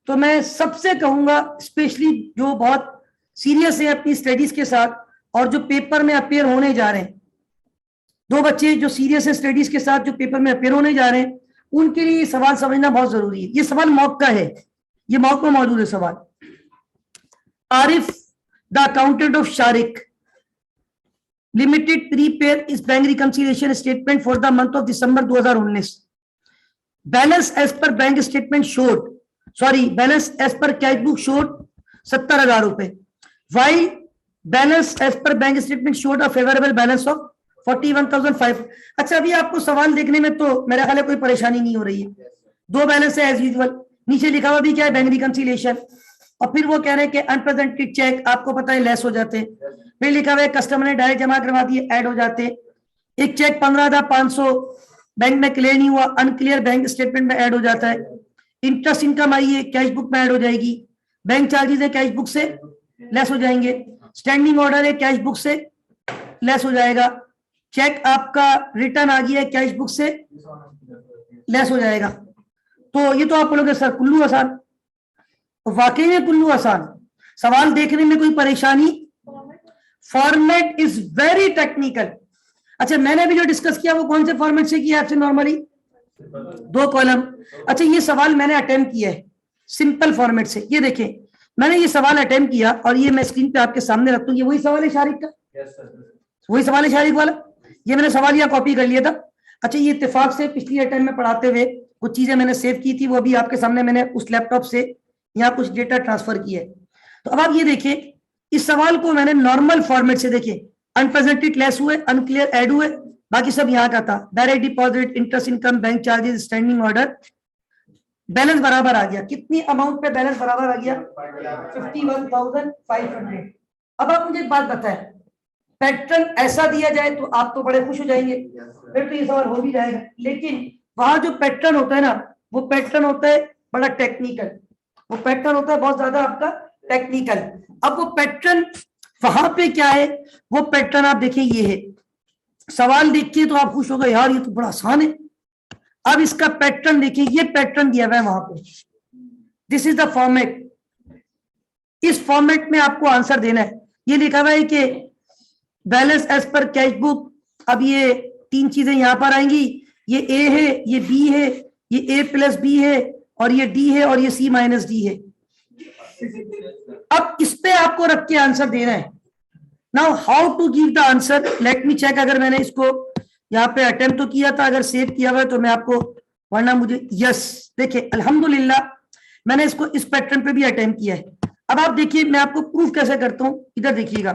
तो मैं सबसे कहूंगा, स्पेशली जो बहुत सीरियस है अपनी स्टडीज के साथ और जो पेपर में अपेयर होने जा रहे हैं, दो बच्चे जो सीरियस है स्टडीज के साथ, जो पेपर में अपेयर होने जा रहे हैं, उनके लिए ये सवाल समझना बहुत जरूरी है। ये सवाल मॉक का है, ये मॉक में मौजूद है सवाल। Arif the accountant of Shariq limited prepare इस bank reconciliation statement for the month of December 2019। Balance as per bank statement showed, sorry balance as per cash book showed 70,000 रुपए, while balance as per bank statement showed a favourable balance of 41,500। अच्छा, अभी आपको सवाल देखने में तो मेरा ख्याल है कोई परेशानी नहीं हो रही है, दो बैलेंस है एज यूजुअल, नीचे लिखा हुआ भी क्या है, बैंक रिकंसिलिएशन, और फिर वो कह रहे हैं कि अनप्रेजेंटेड चेक आपको पता है लेस हो जाते हैं, फिर लिखा हुआ है कस्टमर ने डायरेक्ट जमा करवा दिए ऐड हो जाते हैं, एक चेक 15,500 बैंक में क्लियर नहीं हुआ, अनक्लियर बैंक स्टेटमेंट में ऐड हो जाता है, इंटरेस्ट इनकम आई है कैश बुक में ऐड हो जाएगी, बैंक चार्जेस है कैश बुक से लेस हो जाएंगे, स्टैंडिंग ऑर्डर है कैश बुक से लेस हो जाएगा, चेक आपका रिटर्न आ गया है कैश बुक से लेस हो जाएगा। तो ये तो आप बोलोगे सर कुल्लू आसान, तो वाकई में कुल्लू आसान, सवाल देखने में कोई परेशानी, फॉर्मेट इज वेरी टेक्निकल। अच्छा, मैंने भी जो डिस्कस किया वो कौन से फॉर्मेट से किया आपसे, नॉर्मली 2 कॉलम। अच्छा, ये सवाल मैंने अटेम्प्ट किया है सिंपल फॉर्मेट से, ये देखें मैंने ये सवाल अटेम्प्ट किया और ये मैं स्क्रीन पे आपके सामने रखता हूँ, ये वही सवाल है शारिक का, वही सवाल है शारिक वाला, ये मैंने सवाल यहाँ कॉपी कर लिया था। अच्छा, ये इत्तेफाक से पिछली अटेम्प्ट में पढ़ाते हुए कुछ चीजें मैंने सेव की थी, वो अभी आपके सामने मैंने उस लैपटॉप से यहाँ कुछ डेटा ट्रांसफर किया है। तो अब आप ये देखिए, इस सवाल को मैंने नॉर्मल फॉर्मेट से, देखिए अनप्रेजेंटेड लेस हुए, अनक्लियर ऐड हुए, बाकी सब यहाँ का था, direct deposit, interest income, bank charges, standing order, balance बराबर आ गया, कितनी अमाउंट पे बैलेंस बराबर आ गया, 51,500। अब आप मुझे एक बात बताएं, पैटर्न ऐसा दिया जाए तो आप तो बड़े खुश हो जाएंगे, फिर तो ये सवाल हो भी जाएगा, लेकिन वहां जो पैटर्न होता है ना, वो पैटर्न होता है बड़ा टेक्निकल, वो पैटर्न होता है बहुत ज्यादा आपका टेक्निकल। अब वो पैटर्न वहां पे क्या है, वो पैटर्न आप देखिए, ये है, सवाल देखिए तो आप खुश हो गए यार ये तो बड़ा आसान है। अब इसका पैटर्न देखिए, ये पैटर्न दिया हुआ है वहां पे, दिस इज द फॉर्मेट, इस फॉर्मेट में आपको आंसर देना है। ये लिखा हुआ है कि balance as per cash book, अब ये 3 चीजें यहां पर आएंगी, ये ए है, ये बी है, ये ए प्लस बी है, और ये डी है, और ये सी माइनस डी है। अब इस पे आपको रख के आंसर देना है। Now how to give the answer, let me check, अगर मैंने इसको यहाँ पे अटेम्प्ट तो किया था, अगर सेव किया हुआ है तो मैं आपको, वरना मुझे, यस देखिए अल्हम्दुलिल्लाह मैंने इसको इस पैटर्न पे भी अटेम्प्ट किया है। अब आप देखिए मैं आपको प्रूफ कैसे करता हूं, इधर देखिएगा,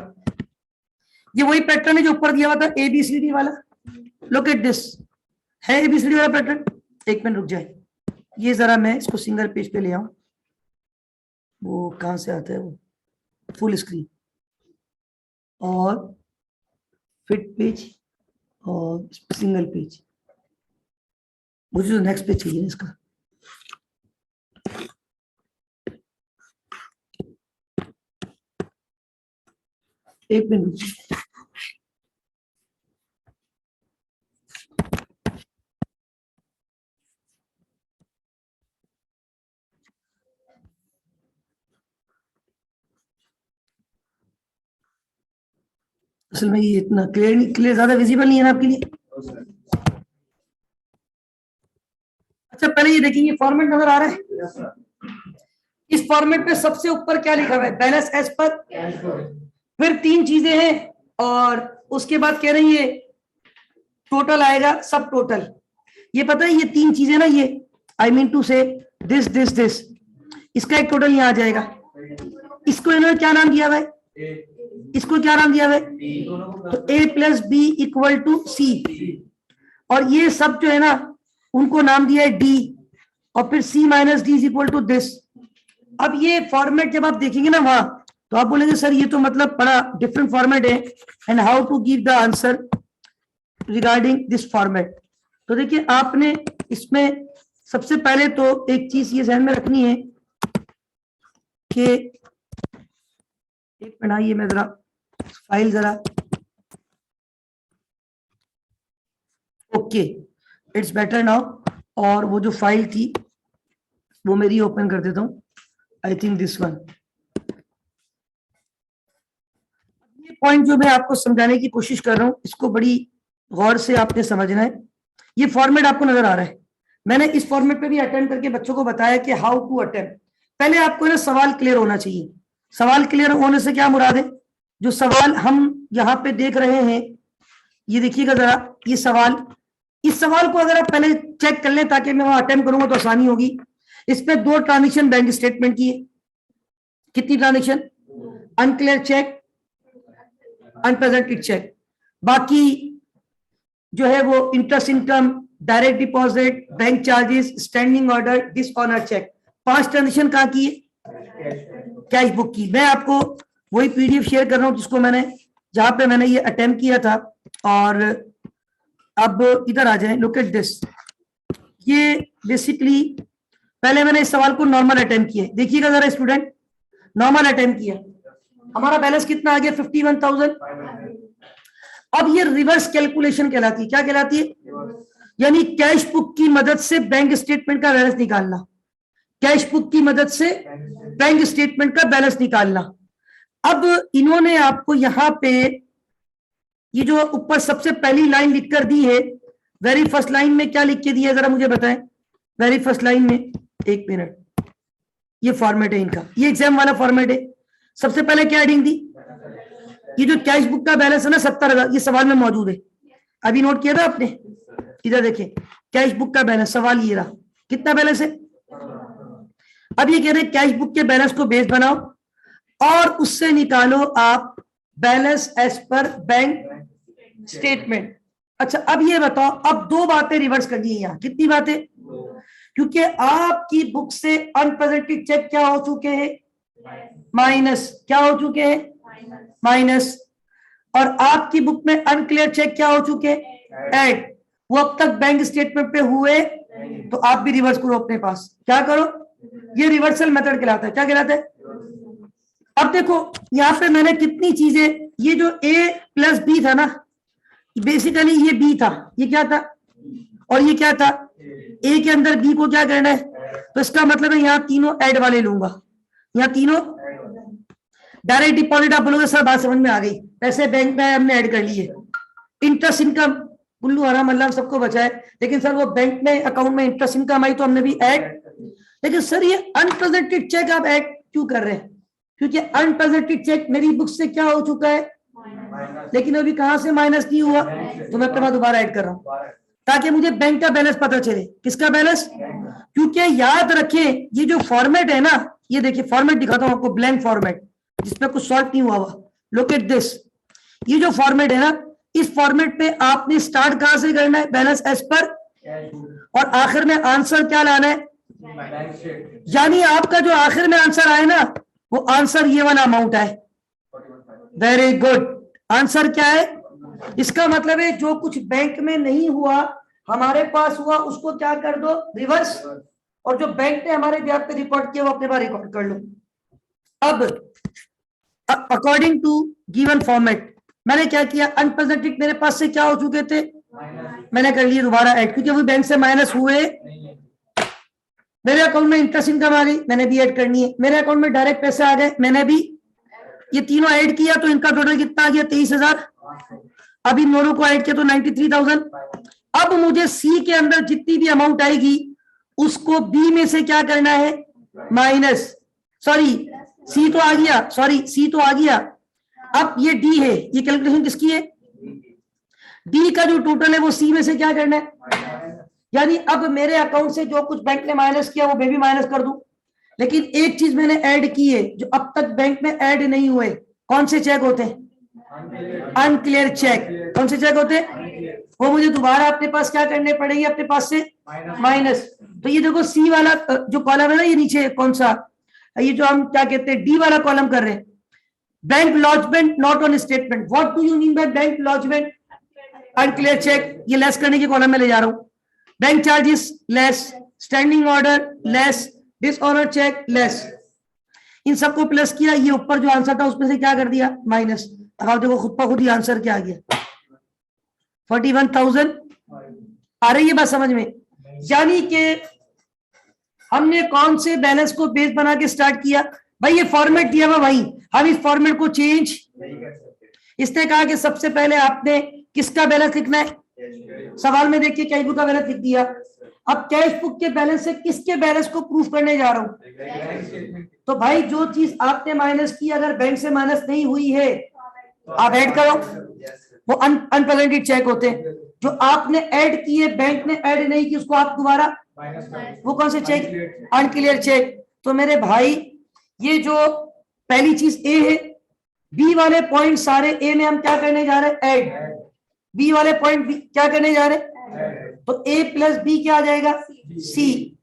ये वही पैटर्न है जो ऊपर दिया हुआ था ABCD वाला, लुक एट दिस, है ABCD वाला पैटर्न। एक मिनट रुक जाए, ये जरा मैं इसको सिंगल पेज पे ले आऊं, वो कहां से आता है, वो फुल स्क्रीन और फिट पेज और सिंगल पेज, मुझे तो नेक्स्ट पेज चाहिए इसका। एक मिनट, असल में ये इतना क्लियर ज्यादा विजिबल नहीं है ना आपके लिए। अच्छा, पहले ये देखिए, ये फॉर्मेट नजर आ रहा है, इस फॉर्मेट पे सबसे ऊपर क्या लिखा हुआ है, बैलेंस एज पर, फिर 3 चीजें हैं और उसके बाद कह रही है टोटल आएगा, सब टोटल, ये पता है ये 3 चीजें ना, ये आई मीन टू से दिस दिस दिस, इसका एक टोटल यहाँ आ जाएगा, इसको इन्होंने क्या नाम दिया हुआ है, इसको क्या नाम दिया हुआ है, तो a plus B equal to C, और ये सब जो है ना उनको नाम दिया है d, और फिर c minus D is equal to this. अब ये फॉर्मेट जब आप देखेंगे ना वहां, तो आप बोलेंगे सर ये तो मतलब बड़ा डिफरेंट फॉर्मेट है, and how to give the answer regarding this format. तो देखिए आपने इसमें सबसे पहले तो एक चीज ये ध्यान में रखनी है कि एक मिनट, ये मैं जरा फाइल जरा, ओके इट्स बेटर नाउ, और वो जो फाइल थी वो मेरी ओपन कर देता हूं, आई थिंक दिस वन। ये पॉइंट जो मैं आपको समझाने की कोशिश कर रहा हूं इसको बड़ी गौर से आपने समझना है। ये फॉर्मेट आपको नजर आ रहा है, मैंने इस फॉर्मेट पे भी अटेम्प्ट करके बच्चों को बताया कि हाउ टू अटेम्प्ट। पहले आपको ना सवाल क्लियर होना चाहिए। सवाल क्लियर होने से क्या मुराद है, जो सवाल हम यहाँ पे देख रहे हैं, ये देखिएगा जरा, ये सवाल, इस सवाल को अगर आप पहले चेक कर लें ताकि मैं वहां अटेम्प्ट करूंगा तो आसानी होगी। इस पे 2 ट्रांजेक्शन बैंक स्टेटमेंट की है। कितनी transaction, unclear cheque, unpresented cheque, बाकी जो है वो interest income, direct deposit, bank charges, standing order, dishonour cheque. 5 transaction कहाँ की है, कैश बुक की। मैं आपको वही पीडीएफ शेयर कर रहा हूं जिसको मैंने, जहां पे मैंने ये अटेम्प्ट किया था। और अब इधर आ जाए, लुक एट दिस। ये बेसिकली पहले मैंने इस सवाल को नॉर्मल अटेम्प्ट किया, देखिएगा जरा स्टूडेंट, नॉर्मल अटेम्प्ट किया, हमारा बैलेंस कितना आ गया 51,000। अब ये रिवर्स कैलकुलेशन कहलाती है, क्या कहलाती है, यानी कैश बुक की मदद से बैंक स्टेटमेंट का बैलेंस निकालना, कैश बुक की मदद से बैंक स्टेटमेंट का बैलेंस निकालना। अब इन्होंने आपको यहां पे ये जो ऊपर सबसे पहली लाइन लिखकर दी है, वेरी फर्स्ट लाइन में क्या लिख के दिया है जरा मुझे बताएं। वेरी फर्स्ट लाइन में, एक मिनट, ये फॉर्मेट है इनका, ये एग्जाम वाला फॉर्मेट है। सबसे पहले क्या हेडिंग दी, ये जो कैश बुक का बैलेंस है ना 70,000, ये सवाल में मौजूद है, अभी नोट किया था आपने। इधर देखिए, कैश बुक का बैलेंस, सवाल ये रहा, कितना बैलेंस है। अब ये कह रहे हैं कैश बुक के बैलेंस को बेस बनाओ और उससे निकालो आप balance as per bank statement. अच्छा अब ये बताओ, अब 2 बातें रिवर्स कर दी यहां, कितनी बातें, क्योंकि आपकी बुक से अनप्रेजेंटेड चेक क्या हो चुके हैं, माइनस, क्या हो चुके हैं, माइनस, और आपकी बुक में अनक्लियर चेक क्या हो चुके हैं, ऐड, वो अब तक बैंक स्टेटमेंट पे हुए, तो आप भी रिवर्स करो अपने पास, क्या करो, ये रिवर्सल मेथड कहलाता है। क्या कहलाता है, अब देखो यहां पे मैंने कितनी चीजें, ये जो a प्लस बी था ना, बेसिकली ये b था, ये क्या था, और ये क्या था, a के अंदर b को क्या करना है, तो इसका मतलब है यहाँ तीनों ऐड वाले लूंगा, यहाँ तीनों डायरेक्ट डिपॉजिट। आप बोलोगे सर बात समझ में आ गई, पैसे बैंक में हमने ऐड कर लिए, इंटरेस्ट इनकम, उल्लू हराम अल्लाह सबको बचाए, लेकिन सर वो बैंक में अकाउंट में इंटरेस्ट इनकम आई तो हमने भी ऐड, लेकिन सर ये अनप्रेजेंटेड चेक आप ऐड क्यों कर रहे हैं, क्योंकि अनप्रेजेंटेड चेक मेरी बुक से क्या हो चुका है, लेकिन अभी कहां से माइनस नहीं हुआ, तो मैं अपने पास दोबारा ऐड कर रहा हूं ताकि मुझे बैंक का बैलेंस पता चले। किसका बैलेंस, क्योंकि याद रखें ये जो फॉर्मेट है ना, ये देखिए फॉर्मेट दिखाता हूं आपको, ब्लैंक फॉर्मेट जिसमें कुछ सॉल्व नहीं हुआ हुआ, लुक एट दिस। ये जो फॉर्मेट है ना, इस फॉर्मेट पे आपने स्टार्ट कहां से करना है, बैलेंस एज पर, और आखिर में आंसर क्या लाना है, यानी आपका जो आखिर में आंसर आए ना, वो आंसर ये वाला अमाउंट है। वेरी गुड, आंसर क्या है, इसका मतलब है जो कुछ बैंक में नहीं हुआ हमारे पास हुआ, उसको क्या कर दो, रिवर्स, और जो बैंक ने हमारे ब्याज पे रिकॉर्ड किया वो अपने पास रिकॉर्ड कर लो। अब अकॉर्डिंग टू गिवन फॉर्मेट मैंने क्या किया, अनप्रेजेंटेड मेरे पास से क्या हो चुके थे, मैंने कर लिए दोबारा ऐड, क्योंकि वो बैंक से माइनस हुए, मेरे अकाउंट में इंटरेस्ट इनकम आ गई, मैंने भी ऐड करनी है, मेरे अकाउंट में डायरेक्ट पैसे आ गए, मैंने भी ये तीनों ऐड किया, तो इनका टोटल कितना आ गया, 23,000। अब इन दोनों को ऐड किया तो 93,000। अब मुझे सी के अंदर जितनी भी अमाउंट आएगी उसको बी में से क्या करना है, माइनस, सॉरी सी तो आ गया, सॉरी सी तो आ गया। अब ये डी है, ये कैलकुलेशन किसकी है, डी का जो टोटल है वो सी में से क्या करना है, यानी अब मेरे अकाउंट से जो कुछ बैंक ने माइनस किया वो मैं भी माइनस कर दूं, लेकिन एक चीज मैंने ऐड की है जो अब तक बैंक में ऐड नहीं हुए। कौन से चेक होते हैं? Unclear cheque. कौन से चेक होते हैं? वो मुझे दोबारा अपने पास क्या करने पड़ेंगे? अपने पास से माइनस। तो ये देखो सी वाला जो कॉलम है ना, ये नीचे कौन सा, ये जो हम क्या कहते हैं डी वाला कॉलम कर रहे हैं, bank lodgement not on statement. What do you mean by bank lodgement? Unclear cheque, ये लेस करने के कॉलम में ले जा रहा हूं। Bank charges less, standing order less, dishonour cheque less, इन सबको प्लस किया, ये ऊपर जो आंसर था उसमें से क्या कर दिया? माइनस। अब आप देखो खुद पर खुद ही आंसर क्या आ गया, 41,000। आ रही है बात समझ में? यानी कि हमने कौन से बैलेंस को बेस बना के स्टार्ट किया? भाई ये फॉर्मेट दिया हुआ भाई, हम इस फॉर्मेट को चेंज नहीं कर सकते। इसने कहा कि सबसे पहले आपने किसका बैलेंस लिखना है? सवाल में देखिए कैश बुक का बैलेंस लिख दिया। अब कैश बुक के बैलेंस से किसके बैलेंस को प्रूफ करने जा रहा हूं? तो भाई जो चीज आपने माइनस की अगर बैंक से माइनस नहीं हुई है आप ऐड करो, वो अनप्रेजेंटेड चेक होते हैं। जो आपने ऐड किए बैंक ने ऐड नहीं की उसको आप दोबारा, वो कौन से चेक? Unclear check. तो मेरे भाई ये जो पहली चीज ए है, बी वाले पॉइंट सारे ए में हम क्या करने जा रहे हैं? ऐड। बी वाले पॉइंट क्या करने जा रहे हैं? तो ए प्लस बी क्या आ जाएगा? सी।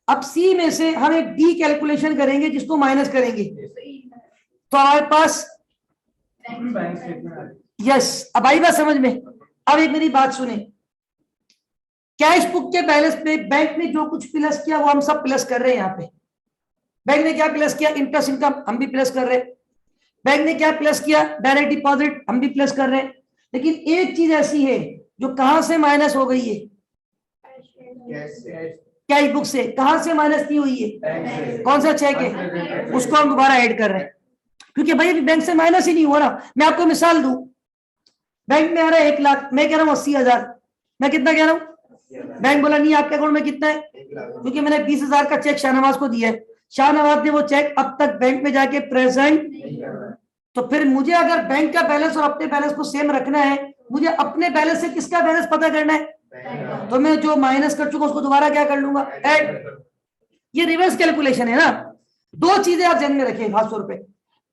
अब सी में से हम एक डी कैलकुलेशन करेंगे जिसको माइनस करेंगे, तो हमारे पास यस। अब आई बात समझ में? अब एक मेरी बात सुने, कैश बुक के बैलेंस पे बैंक ने जो कुछ प्लस किया वो हम सब प्लस कर रहे हैं। यहाँ पे बैंक ने क्या प्लस किया? इंटरेस्ट इनकम, हम भी प्लस कर रहे हैं। बैंक ने क्या प्लस किया? डायरेक्ट डिपॉजिट, हम भी प्लस कर रहे हैं। लेकिन एक चीज ऐसी है जो कहां से माइनस हो गई है? कैश बुक से। कहां से माइनस की हुई है? कौन सा चेक है? उसको हम दोबारा ऐड कर रहे हैं, क्योंकि भाई अभी बैंक से माइनस ही नहीं हो रहा। मैं आपको मिसाल दूं, बैंक में आ रहा है 1 लाख, मैं कह रहा हूं 80,000। मैं कितना कह रहा हूं? बैंक बोला नहीं आपके अकाउंट में कितना है, क्योंकि मैंने 20,000 का चेक शाहनवाज को दिया है। शाहनवाज ने वो चेक अब तक बैंक में जाके प्रेजेंट, तो फिर मुझे अगर बैंक का बैलेंस और अपने बैलेंस को सेम रखना है, मुझे अपने बैलेंस से किसका बैलेंस पता करना है? तो मैं जो माइनस कर चुका उसको दोबारा क्या कर लूंगा? ऐड। ये रिवर्स कैलकुलेशन है ना। दो चीजें आप ध्यान में रखिए खास तौर पे।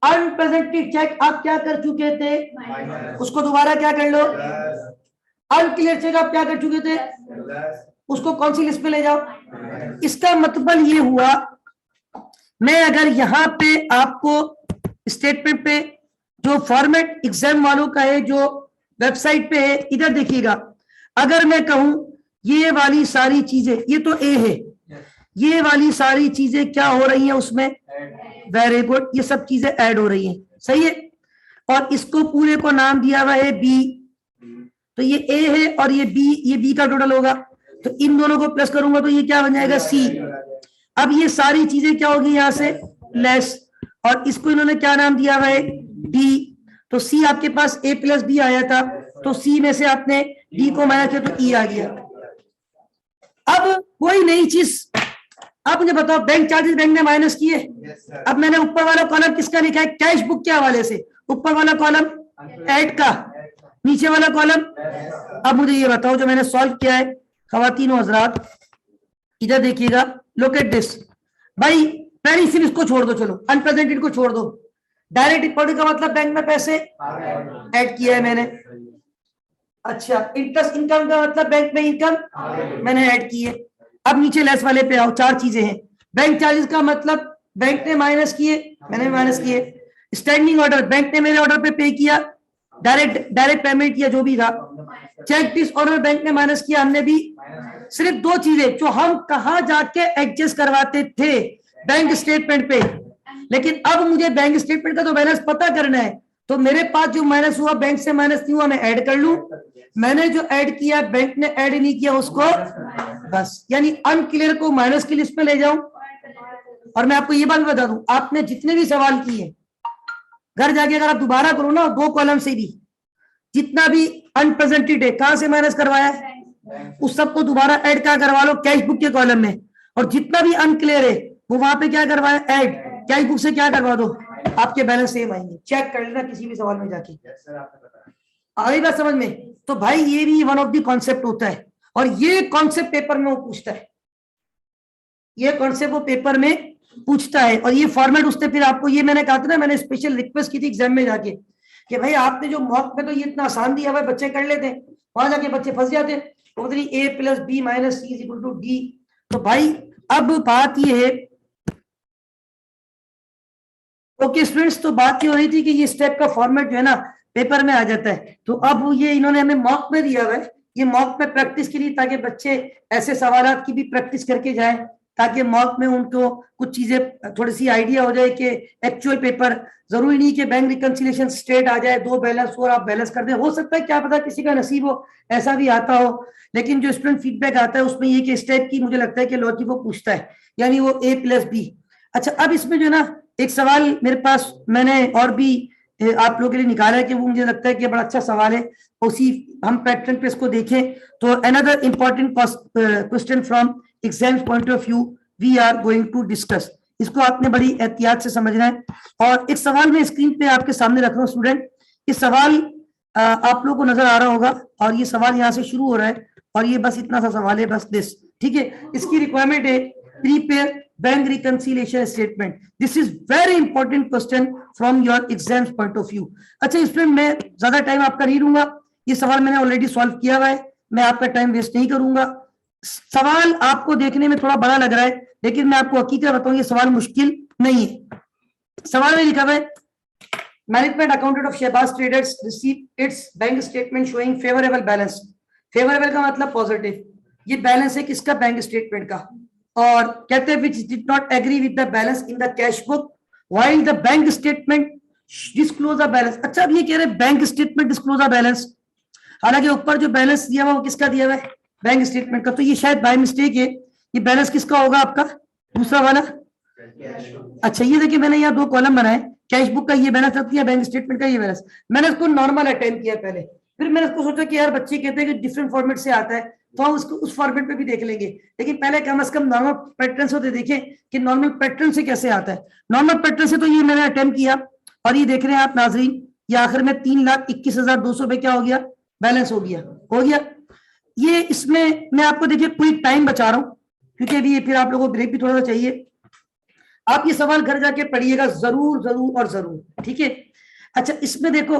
अनप्रेजेंटेड चेक आप क्या कर चुके थे? उसको दोबारा क्या कर लो? अनक्लियर चेक आप क्या कर चुके थे? उसको कौन सी लिस्ट में ले जाओ? इसका मतलब ये हुआ, मैं अगर यहां पे आपको स्टेटमेंट पे जो फॉर्मेट एग्जाम वालों का है जो वेबसाइट पे है, इधर देखिएगा, अगर मैं कहूं ये वाली सारी चीजें, ये तो ए है, ये वाली सारी चीजें क्या हो रही हैं उसमें? वेरी गुड, ये सब चीजें ऐड हो रही हैं, सही है। और इसको पूरे को नाम दिया हुआ है बी, तो ये ए है और ये बी का टोटल होगा। तो इन दोनों को प्लस करूंगा तो ये क्या बन जाएगा? सी। अब ये सारी चीजें क्या होगी? यहां से लेस, और इसको इन्होंने क्या नाम दिया हुआ है? डी। तो सी आपके पास ए प्लस बी आया था, तो सी में से आपने डी को माइनस किया तो ई आ गया। अब कोई नई चीज, अब मुझे बताओ, बैंक चार्जेस बैंक ने माइनस किए। अब मैंने ऊपर वाला कॉलम किसका लिखा है? कैश बुक के हवाले से। ऊपर वाला कॉलम ऐड का, नीचे वाला कॉलम। अब मुझे ये बताओ जो मैंने सॉल्व किया है, खवातीन और हजरात इधर देखिएगा, लुक एट दिस। भाई पहले सिर्फ इसको छोड़ दो, चलो अनप्रेजेंटेड को छोड़ दो। डायरेक्ट डिपॉजिट का मतलब बैंक में पैसे ऐड किया है मैंने। अच्छा, इंटरेस्ट इनकम का मतलब बैंक में इनकम मैंने ऐड की है। अब नीचे लेस वाले पे आओ, चार चीजें हैं। बैंक चार्जेस का मतलब बैंक ने माइनस किए, मैंने माइनस किए। स्टैंडिंग ऑर्डर, बैंक ने मेरे ऑर्डर पे किया, डायरेक्ट पेमेंट किया जो भी था। चेक डिसऑर्डर बैंक ने माइनस किया, हमने भी। सिर्फ दो चीजें जो हम कहां जाके एडजस्ट करवाते थे? बैंक स्टेटमेंट पे। लेकिन अब मुझे बैंक स्टेटमेंट का तो बैलेंस पता करना है, तो मेरे पास जो माइनस हुआ बैंक से माइनस नहीं हुआ, मैं ऐड कर लूं। मैंने जो ऐड किया बैंक ने ऐड नहीं किया उसको बस, यानी अनक्लियर को माइनस की लिस्ट में ले जाऊं। और मैं आपको ये बात बता दूं, आपने जितने भी सवाल किए घर जाके अगर आप दोबारा करो ना, दो कॉलम से भी जितना भी अनप्रेजेंटेड है कहां से माइनस करवाया है उस सबको दोबारा ऐड क्या करवा लो? कैश बुक के कॉलम में। और जितना भी अनक्लियर है वो वहां पे क्या करवाया? ऐड। कैश बुक से क्या करवा दो? आपके बैलेंस सेम आएंगे, चेक कर लेना किसी भी सवाल में जाके। आई बात समझ में? तो भाई ये भी वन ऑफ द कॉन्सेप्ट होता है, और ये कॉन्सेप्ट पेपर में वो पूछता है। ये कॉन्सेप्ट वो पेपर में पूछता है। और ये फॉर्मेट उसने फिर आपको, ये मैंने कहा था ना, मैंने स्पेशल रिक्वेस्ट की थी एग्जाम में जाके कि भाई आपने जो मॉक में तो ये इतना आसान दिया हुआ है, बच्चे कर लेते हैं, वहां जाके बच्चे फंस जाते हैं। तो मतलब A plus B minus C is equal to D. तो भाई अब बात ये है, ओके स्टूडेंट्स, तो बात ये हो रही थी कि ये स्टेप का फॉर्मेट जो है ना पेपर में आ जाता है। तो अब ये इन्होंने हमें मॉक में दिया हुआ है, ये मॉक में प्रैक्टिस के लिए, ताकि बच्चे ऐसे सवालात की भी प्रैक्टिस करके जाएं, ताकि मॉक में उनको कुछ चीजें थोड़ी सी आइडिया हो जाए कि एक्चुअल पेपर, जरूरी नहीं कि बैंक रिकंसिलिएशन स्ट्रेट आ जाए, दो बैलेंस और आप बैलेंस कर दें, हो सकता है क्या पता किसी का नसीब हो ऐसा भी आता हो। लेकिन जो स्टूडेंट फीडबैक आता है उसमें ये कि इस टाइप की मुझे लगता है कि लॉजिक वो पूछता है, यानी वो ए प्लस बी। अच्छा, अब इसमें जो है ना एक सवाल मेरे पास मैंने और भी आप लोगों के लिए निकाला है कि वो मुझे लगता है कि बड़ा अच्छा सवाल है, उसी हम पैटर्न पे इसको देखें। तो another important question from exam point of view we are going to discuss, इसको आपने बड़ी एहतियात से समझना है। और एक सवाल मैं स्क्रीन पे आपके सामने रख रहा हूँ स्टूडेंट, ये सवाल आप लोगों को नजर आ रहा होगा, और ये सवाल यहाँ से शुरू हो रहा है, और ये बस इतना सा सवाल है, बस दिस, ठीक है। इसकी रिक्वायरमेंट है prepare bank reconciliation statement, this is very important question from your exams point of view. अच्छा, इसमें मैं ज्यादा टाइम आपका नहीं लूंगा, ये सवाल मैंने ऑलरेडी सॉल्व किया हुआ है, मैं आपका टाइम वेस्ट नहीं करूंगा। सवाल आपको देखने में थोड़ा बड़ा लग रहा है, लेकिन मैं आपको हकीकत बताऊं ये सवाल मुश्किल नहीं है। सवाल में लिखा हुआ है management accountant of Shahbaz traders receive its bank statement showing favourable balance. Favourable का मतलब पॉजिटिव, ये बैलेंस है किसका, बैंक स्टेटमेंट का। और कहते हैं which did not agree with the balance in the cash book while the bank statement disclose the balance। अच्छा, अब ये कह रहे हैं bank statement disclose the balance, हालांकि ऊपर जो बैलेंस दिया हुआ वो किसका दिया हुआ है, बैंक स्टेटमेंट का। तो ये शायद बाय मिस्टेक है, ये बैलेंस किसका होगा आपका, दूसरा वाला। अच्छा, ये देखिए मैंने यहाँ दो कॉलम बनाए, कैश बुक का ये बैलेंस रख दिया, बैंक स्टेटमेंट का ये बैलेंस। मैंने इसको नॉर्मल अटेम्प्ट किया पहले, फिर मैंने इसको सोचा कि यार बच्चे कहते हैं कि डिफरेंट फॉर्मेट से आता है, तो हम उसको उस फॉर्मेट पे भी देख लेंगे, लेकिन पहले कम से कम नॉर्मल पैटर्न से देखें कि नॉर्मल पैटर्न से कैसे आता है। नॉर्मल पैटर्न से तो ये मैंने अटेम्प्ट किया, और ये देख रहे हैं आप नाजरीन, ये आखिर में 3,21,200 रुपए क्या हो गया, बैलेंस हो गया। ये इसमें मैं आपको देखिए कोई टाइम बचा रहा हूँ, क्योंकि अभी फिर आप लोगों को ब्रेक भी थोड़ा सा चाहिए। आप ये सवाल घर जाके पढ़िएगा जरूर जरूर और जरूर, ठीक है। अच्छा, इसमें देखो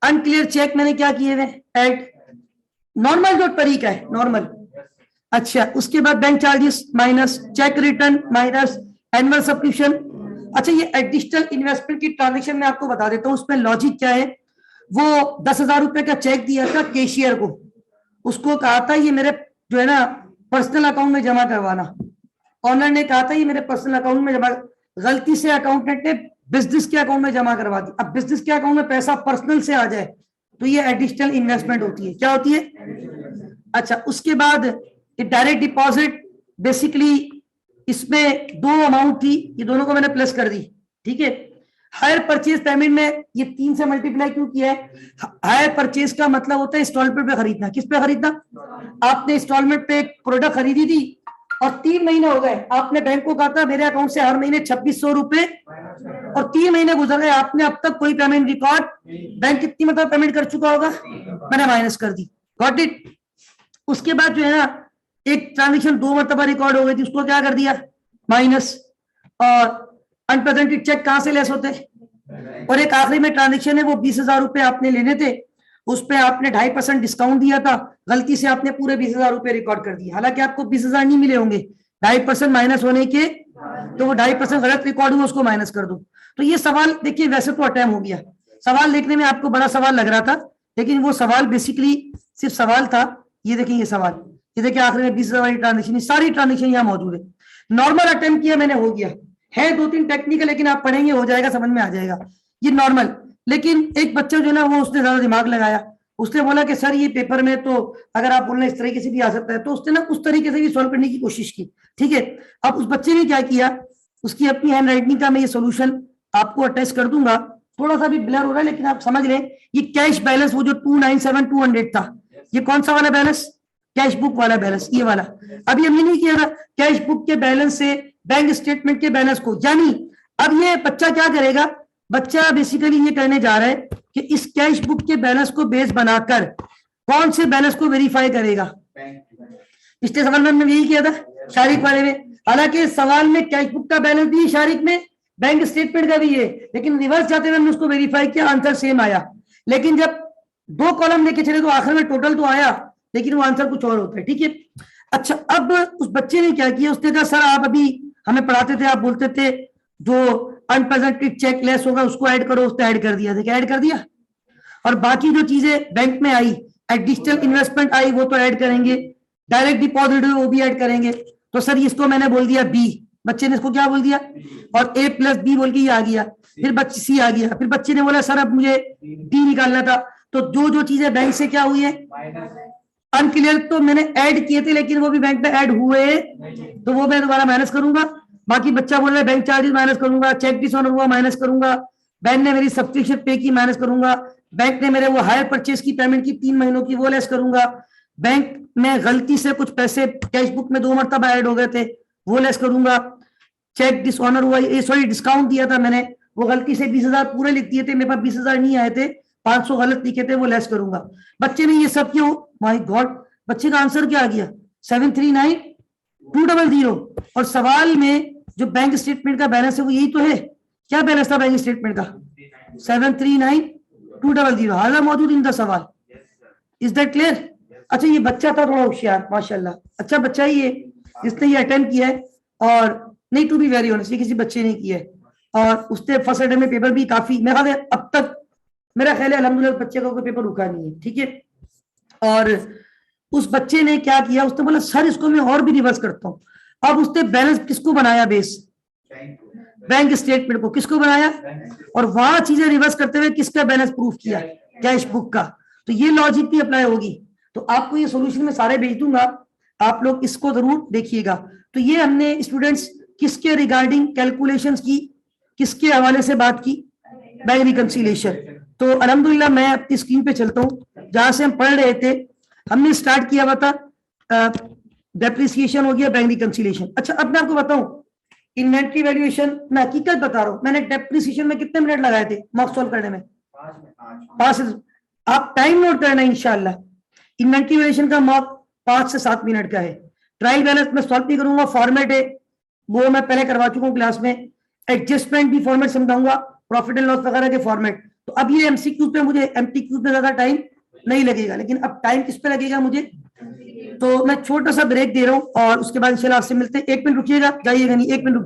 अनक्लियर चेक मैंने क्या किए हुए, ऐड नॉर्मल जो तरीका है नॉर्मल। अच्छा, उसके बाद bank charges minus, check return minus, annual subscription. अच्छा, ये एडिशनल इन्वेस्टमेंट की ट्रांजेक्शन मैं आपको बता देता हूँ, उसमें लॉजिक क्या है। वो 10,000 रुपए का चेक दिया था कैशियर को, उसको कहा था ये मेरे जो है ना पर्सनल अकाउंट में जमा करवाना, ऑनर ने कहा था ये मेरे पर्सनल अकाउंट में जमा, गलती से अकाउंटेंट ने बिजनेस के अकाउंट में जमा करवा दी। अब बिजनेस के अकाउंट में पैसा पर्सनल से आ जाए तो ये एडिशनल इन्वेस्टमेंट होती है, क्या होती है। अच्छा, उसके बाद ये डायरेक्ट डिपॉजिट, बेसिकली इसमें दो अमाउंट थी, ये दोनों को मैंने प्लस कर दी, ठीक है। हायर परचेज पेमेंट में ये 3 से मल्टीप्लाई क्यों किया है, हायर परचेज का मतलब होता है इंस्टॉलमेंट पे खरीदना। किस पे खरीदना, आपने इंस्टॉलमेंट पे एक प्रोडक्ट खरीदी थी और 3 महीने हो गए, आपने बैंक को कहा था मेरे अकाउंट से हर महीने 2600 रुपए, और 3 महीने गुजर गए, आपने अब तक कोई पेमेंट रिकॉर्ड, बैंक कितनी मतलब पेमेंट कर चुका होगा, मैंने माइनस कर दी, गॉट इट। उसके बाद जो है ना एक ट्रांजेक्शन 2 मरतबा रिकॉर्ड हो गई थी, उसको क्या कर दिया, माइनस। और अनप्रेजेंटेड चेक कहां से लेस होते हैं। और एक आखिरी में ट्रांजेक्शन है, वो 20,000 रुपए आपने लेने थे, उस पे आपने 2.5% डिस्काउंट दिया था, गलती से आपने पूरे 20,000 रुपए रिकॉर्ड कर दिए, हालांकि आपको 20,000 नहीं मिले होंगे, 2.5% माइनस होने के, तो वो 2.5% गलत रिकॉर्ड हुआ, उसको माइनस कर दो। तो ये सवाल देखिए वैसे तो अटैम्प्ट हो गया, सवाल देखने में आपको बड़ा सवाल लग रहा था, लेकिन वो सवाल बेसिकली सिर्फ सवाल था। ये देखिए ये सवाल, ये देखिए आखिर में 20,000 वाली ट्रांजेक्शन, सारी ट्रांजेक्शन यहाँ मौजूद है। नॉर्मल अटेम्प्ट किया मैंने, हो गया है, 2-3 टेक्निकल, लेकिन आप पढ़ेंगे हो जाएगा, समझ में आ जाएगा, ये नॉर्मल। लेकिन एक बच्चा जो ना वो उसने ज्यादा दिमाग लगाया, उसने बोला कि सर ये पेपर में तो अगर आप बोलना इस तरीके से भी आ सकता है, तो उसने ना उस तरीके से भी सॉल्व करने की कोशिश की, ठीक है। अब उस बच्चे ने क्या किया, उसकी अपनी हैंड राइटिंग का मैं ये सोल्यूशन आपको अटैच कर दूंगा, थोड़ा सा भी ब्लर हो रहा है लेकिन आप समझ लें। ये कैश बैलेंस वो जो 297,200 था, ये कौन सा वाला बैलेंस, कैश बुक वाला बैलेंस, ये वाला। अभी हमने नहीं किया था कैश बुक के बैलेंस से बैंक स्टेटमेंट के बैलेंस को, यानी अब ये बच्चा क्या करेगा, बच्चा बेसिकली ये कहने जा रहा है कि इस कैश बुक के बैलेंस को बेस बनाकर कौन से बैलेंस को वेरीफाई करेगा। पिछले सवाल में हमने यही किया था शारीरिक वाले में, हालांकि सवाल में कैश बुक का बैलेंस भी है, शारिक में बैंक स्टेटमेंट का भी है, लेकिन रिवर्स जाते हुए हमने उसको वेरीफाई किया, आंसर सेम आया। लेकिन जब दो कॉलम लेके चले तो आखिर में टोटल तो आया, लेकिन वो आंसर कुछ और होता है। ठीक है, अच्छा अब उस बच्चे ने क्या किया, उसने कहा सर आप अभी हमें पढ़ाते थे, आप बोलते थे जो अनप्रेजेंटेड चेक लेस होगा उसको ऐड करो, उसने ऐड कर दिया। देखिए ऐड कर दिया, और बाकी जो चीजें बैंक में आई, एडिशनल इन्वेस्टमेंट आई, वो तो ऐड करेंगे, डायरेक्ट डिपॉजिट हुए वो भी ऐड करेंगे। तो सर इसको मैंने बोल दिया बी, बच्चे ने इसको क्या बोल दिया, और ए प्लस बी बोल के ये आ गया, फिर बच्चे सी आ गया, फिर बच्चे ने बोला सर अब मुझे डी निकालना था। तो जो जो चीजें बैंक से क्या हुई है अनक्लियर, तो मैंने ऐड किए थे लेकिन वो भी बैंक में ऐड हुए, तो वो मैं दोबारा माइनस करूंगा। बाकी बच्चा बोल रहा है बैंक चार्जेस माइनस करूंगा, चेक डिसऑनर हुआ माइनस करूंगा, बैंक ने मेरी सब्सक्रिप्शन पे की माइनस करूंगा, बैंक ने मेरे वो हायर परचेज की पेमेंट की 3 महीनों की वो लेस करूंगा, बैंक में गलती से कुछ पैसे कैश बुक में 2 मरतबा ऐड हो गए थे वो लेस करूंगा, चेक डिसऑनर हुआ, सॉरी डिस्काउंट दिया था मैंने, वो गलती से 20,000 पूरे लिख दिए थे, मेरे पास 20,000 नहीं आए थे, 500 गलत लिखे थे, वो लेस करूंगा। बच्चे ने ये सब क्यों, माय गॉड, बच्चे का आंसर क्या आ गया 739,200। और सवाल में जो बैंक स्टेटमेंट का बैलेंस है वो यही तो है, क्या बैलेंस था बैंक स्टेटमेंट का 739,200, हालांकि मौजूद इन द सवाल। Is that clear? अच्छा ये बच्चा था थोड़ा होशियार माशाल्लाह, अच्छा बच्चा ही है जिसने ये अटेम्प्ट किया है, और नहीं टू बी वेरी ऑनेस्ट किसी बच्चे ने किया है, और उसने फर्स्ट अटेम्प्ट में पेपर भी काफी, मेरा ख्याल है अब तक मेरा ख्याल है अल्हम्दुलिल्लाह बच्चे का कोई पेपर रुका नहीं है। ठीक है, और उस बच्चे ने क्या किया, उसने बोला सर इसको मैं और भी रिवर्स करता हूँ। अब उसने बैलेंस किसको बनाया, बेस बैंक स्टेटमेंट को किसको बनाया, और वहां चीजें रिवर्स करते हुए किसका बैलेंस प्रूफ किया, कैश बुक का। तो ये लॉजिक भी अप्लाई होगी। तो आपको ये सॉल्यूशन में सारे भेज दूंगा, आप लोग इसको जरूर देखिएगा। तो ये हमने स्टूडेंट्स किसके रिगार्डिंग कैलकुलेशंस की, किसके हवाले से बात की, बैंक रिकंसिलिएशन। तो अल्हम्दुलिल्लाह मैं अपनी स्क्रीन पे चलता हूँ, जहां से हम पढ़ रहे थे, हमने स्टार्ट किया हुआ था डेप्रिसिएशन हो गया, बैंक रिकंसिलिएशन। अच्छा अब मैं आपको बताऊं इन्वेंट्री वैल्यूएशन, मैं हकीकत बता रहा हूं, मैंने डेप्रिसिएशन में कितने मिनट लगाए थे मॉक सॉल्व करने में, 5 आप टाइम नोट करना इंशाल्लाह। इन्वेंट्री वैल्यूएशन का मॉक 5 से 7 मिनट का है। ट्रायल बैलेंस में सॉल्व नहीं करूंगा, फॉर्मेट है वो मैं पहले करवा चुका हूँ क्लास में, एडजस्टमेंट भी फॉर्मेट समझाऊंगा, प्रॉफिट एंड लॉस वगैरह के फॉर्मेट। तो अब ये एमसीक्यू पे मुझे एमटीक्यू पे ज्यादा टाइम नहीं लगेगा, लेकिन अब टाइम किस पे लगेगा मुझे, तो मैं छोटा सा ब्रेक दे रहा हूँ और उसके बाद इंशाल्लाह आपसे मिलते हैं। 1 मिनट रुकिएगा, जाइएगा नहीं, 1 मिनट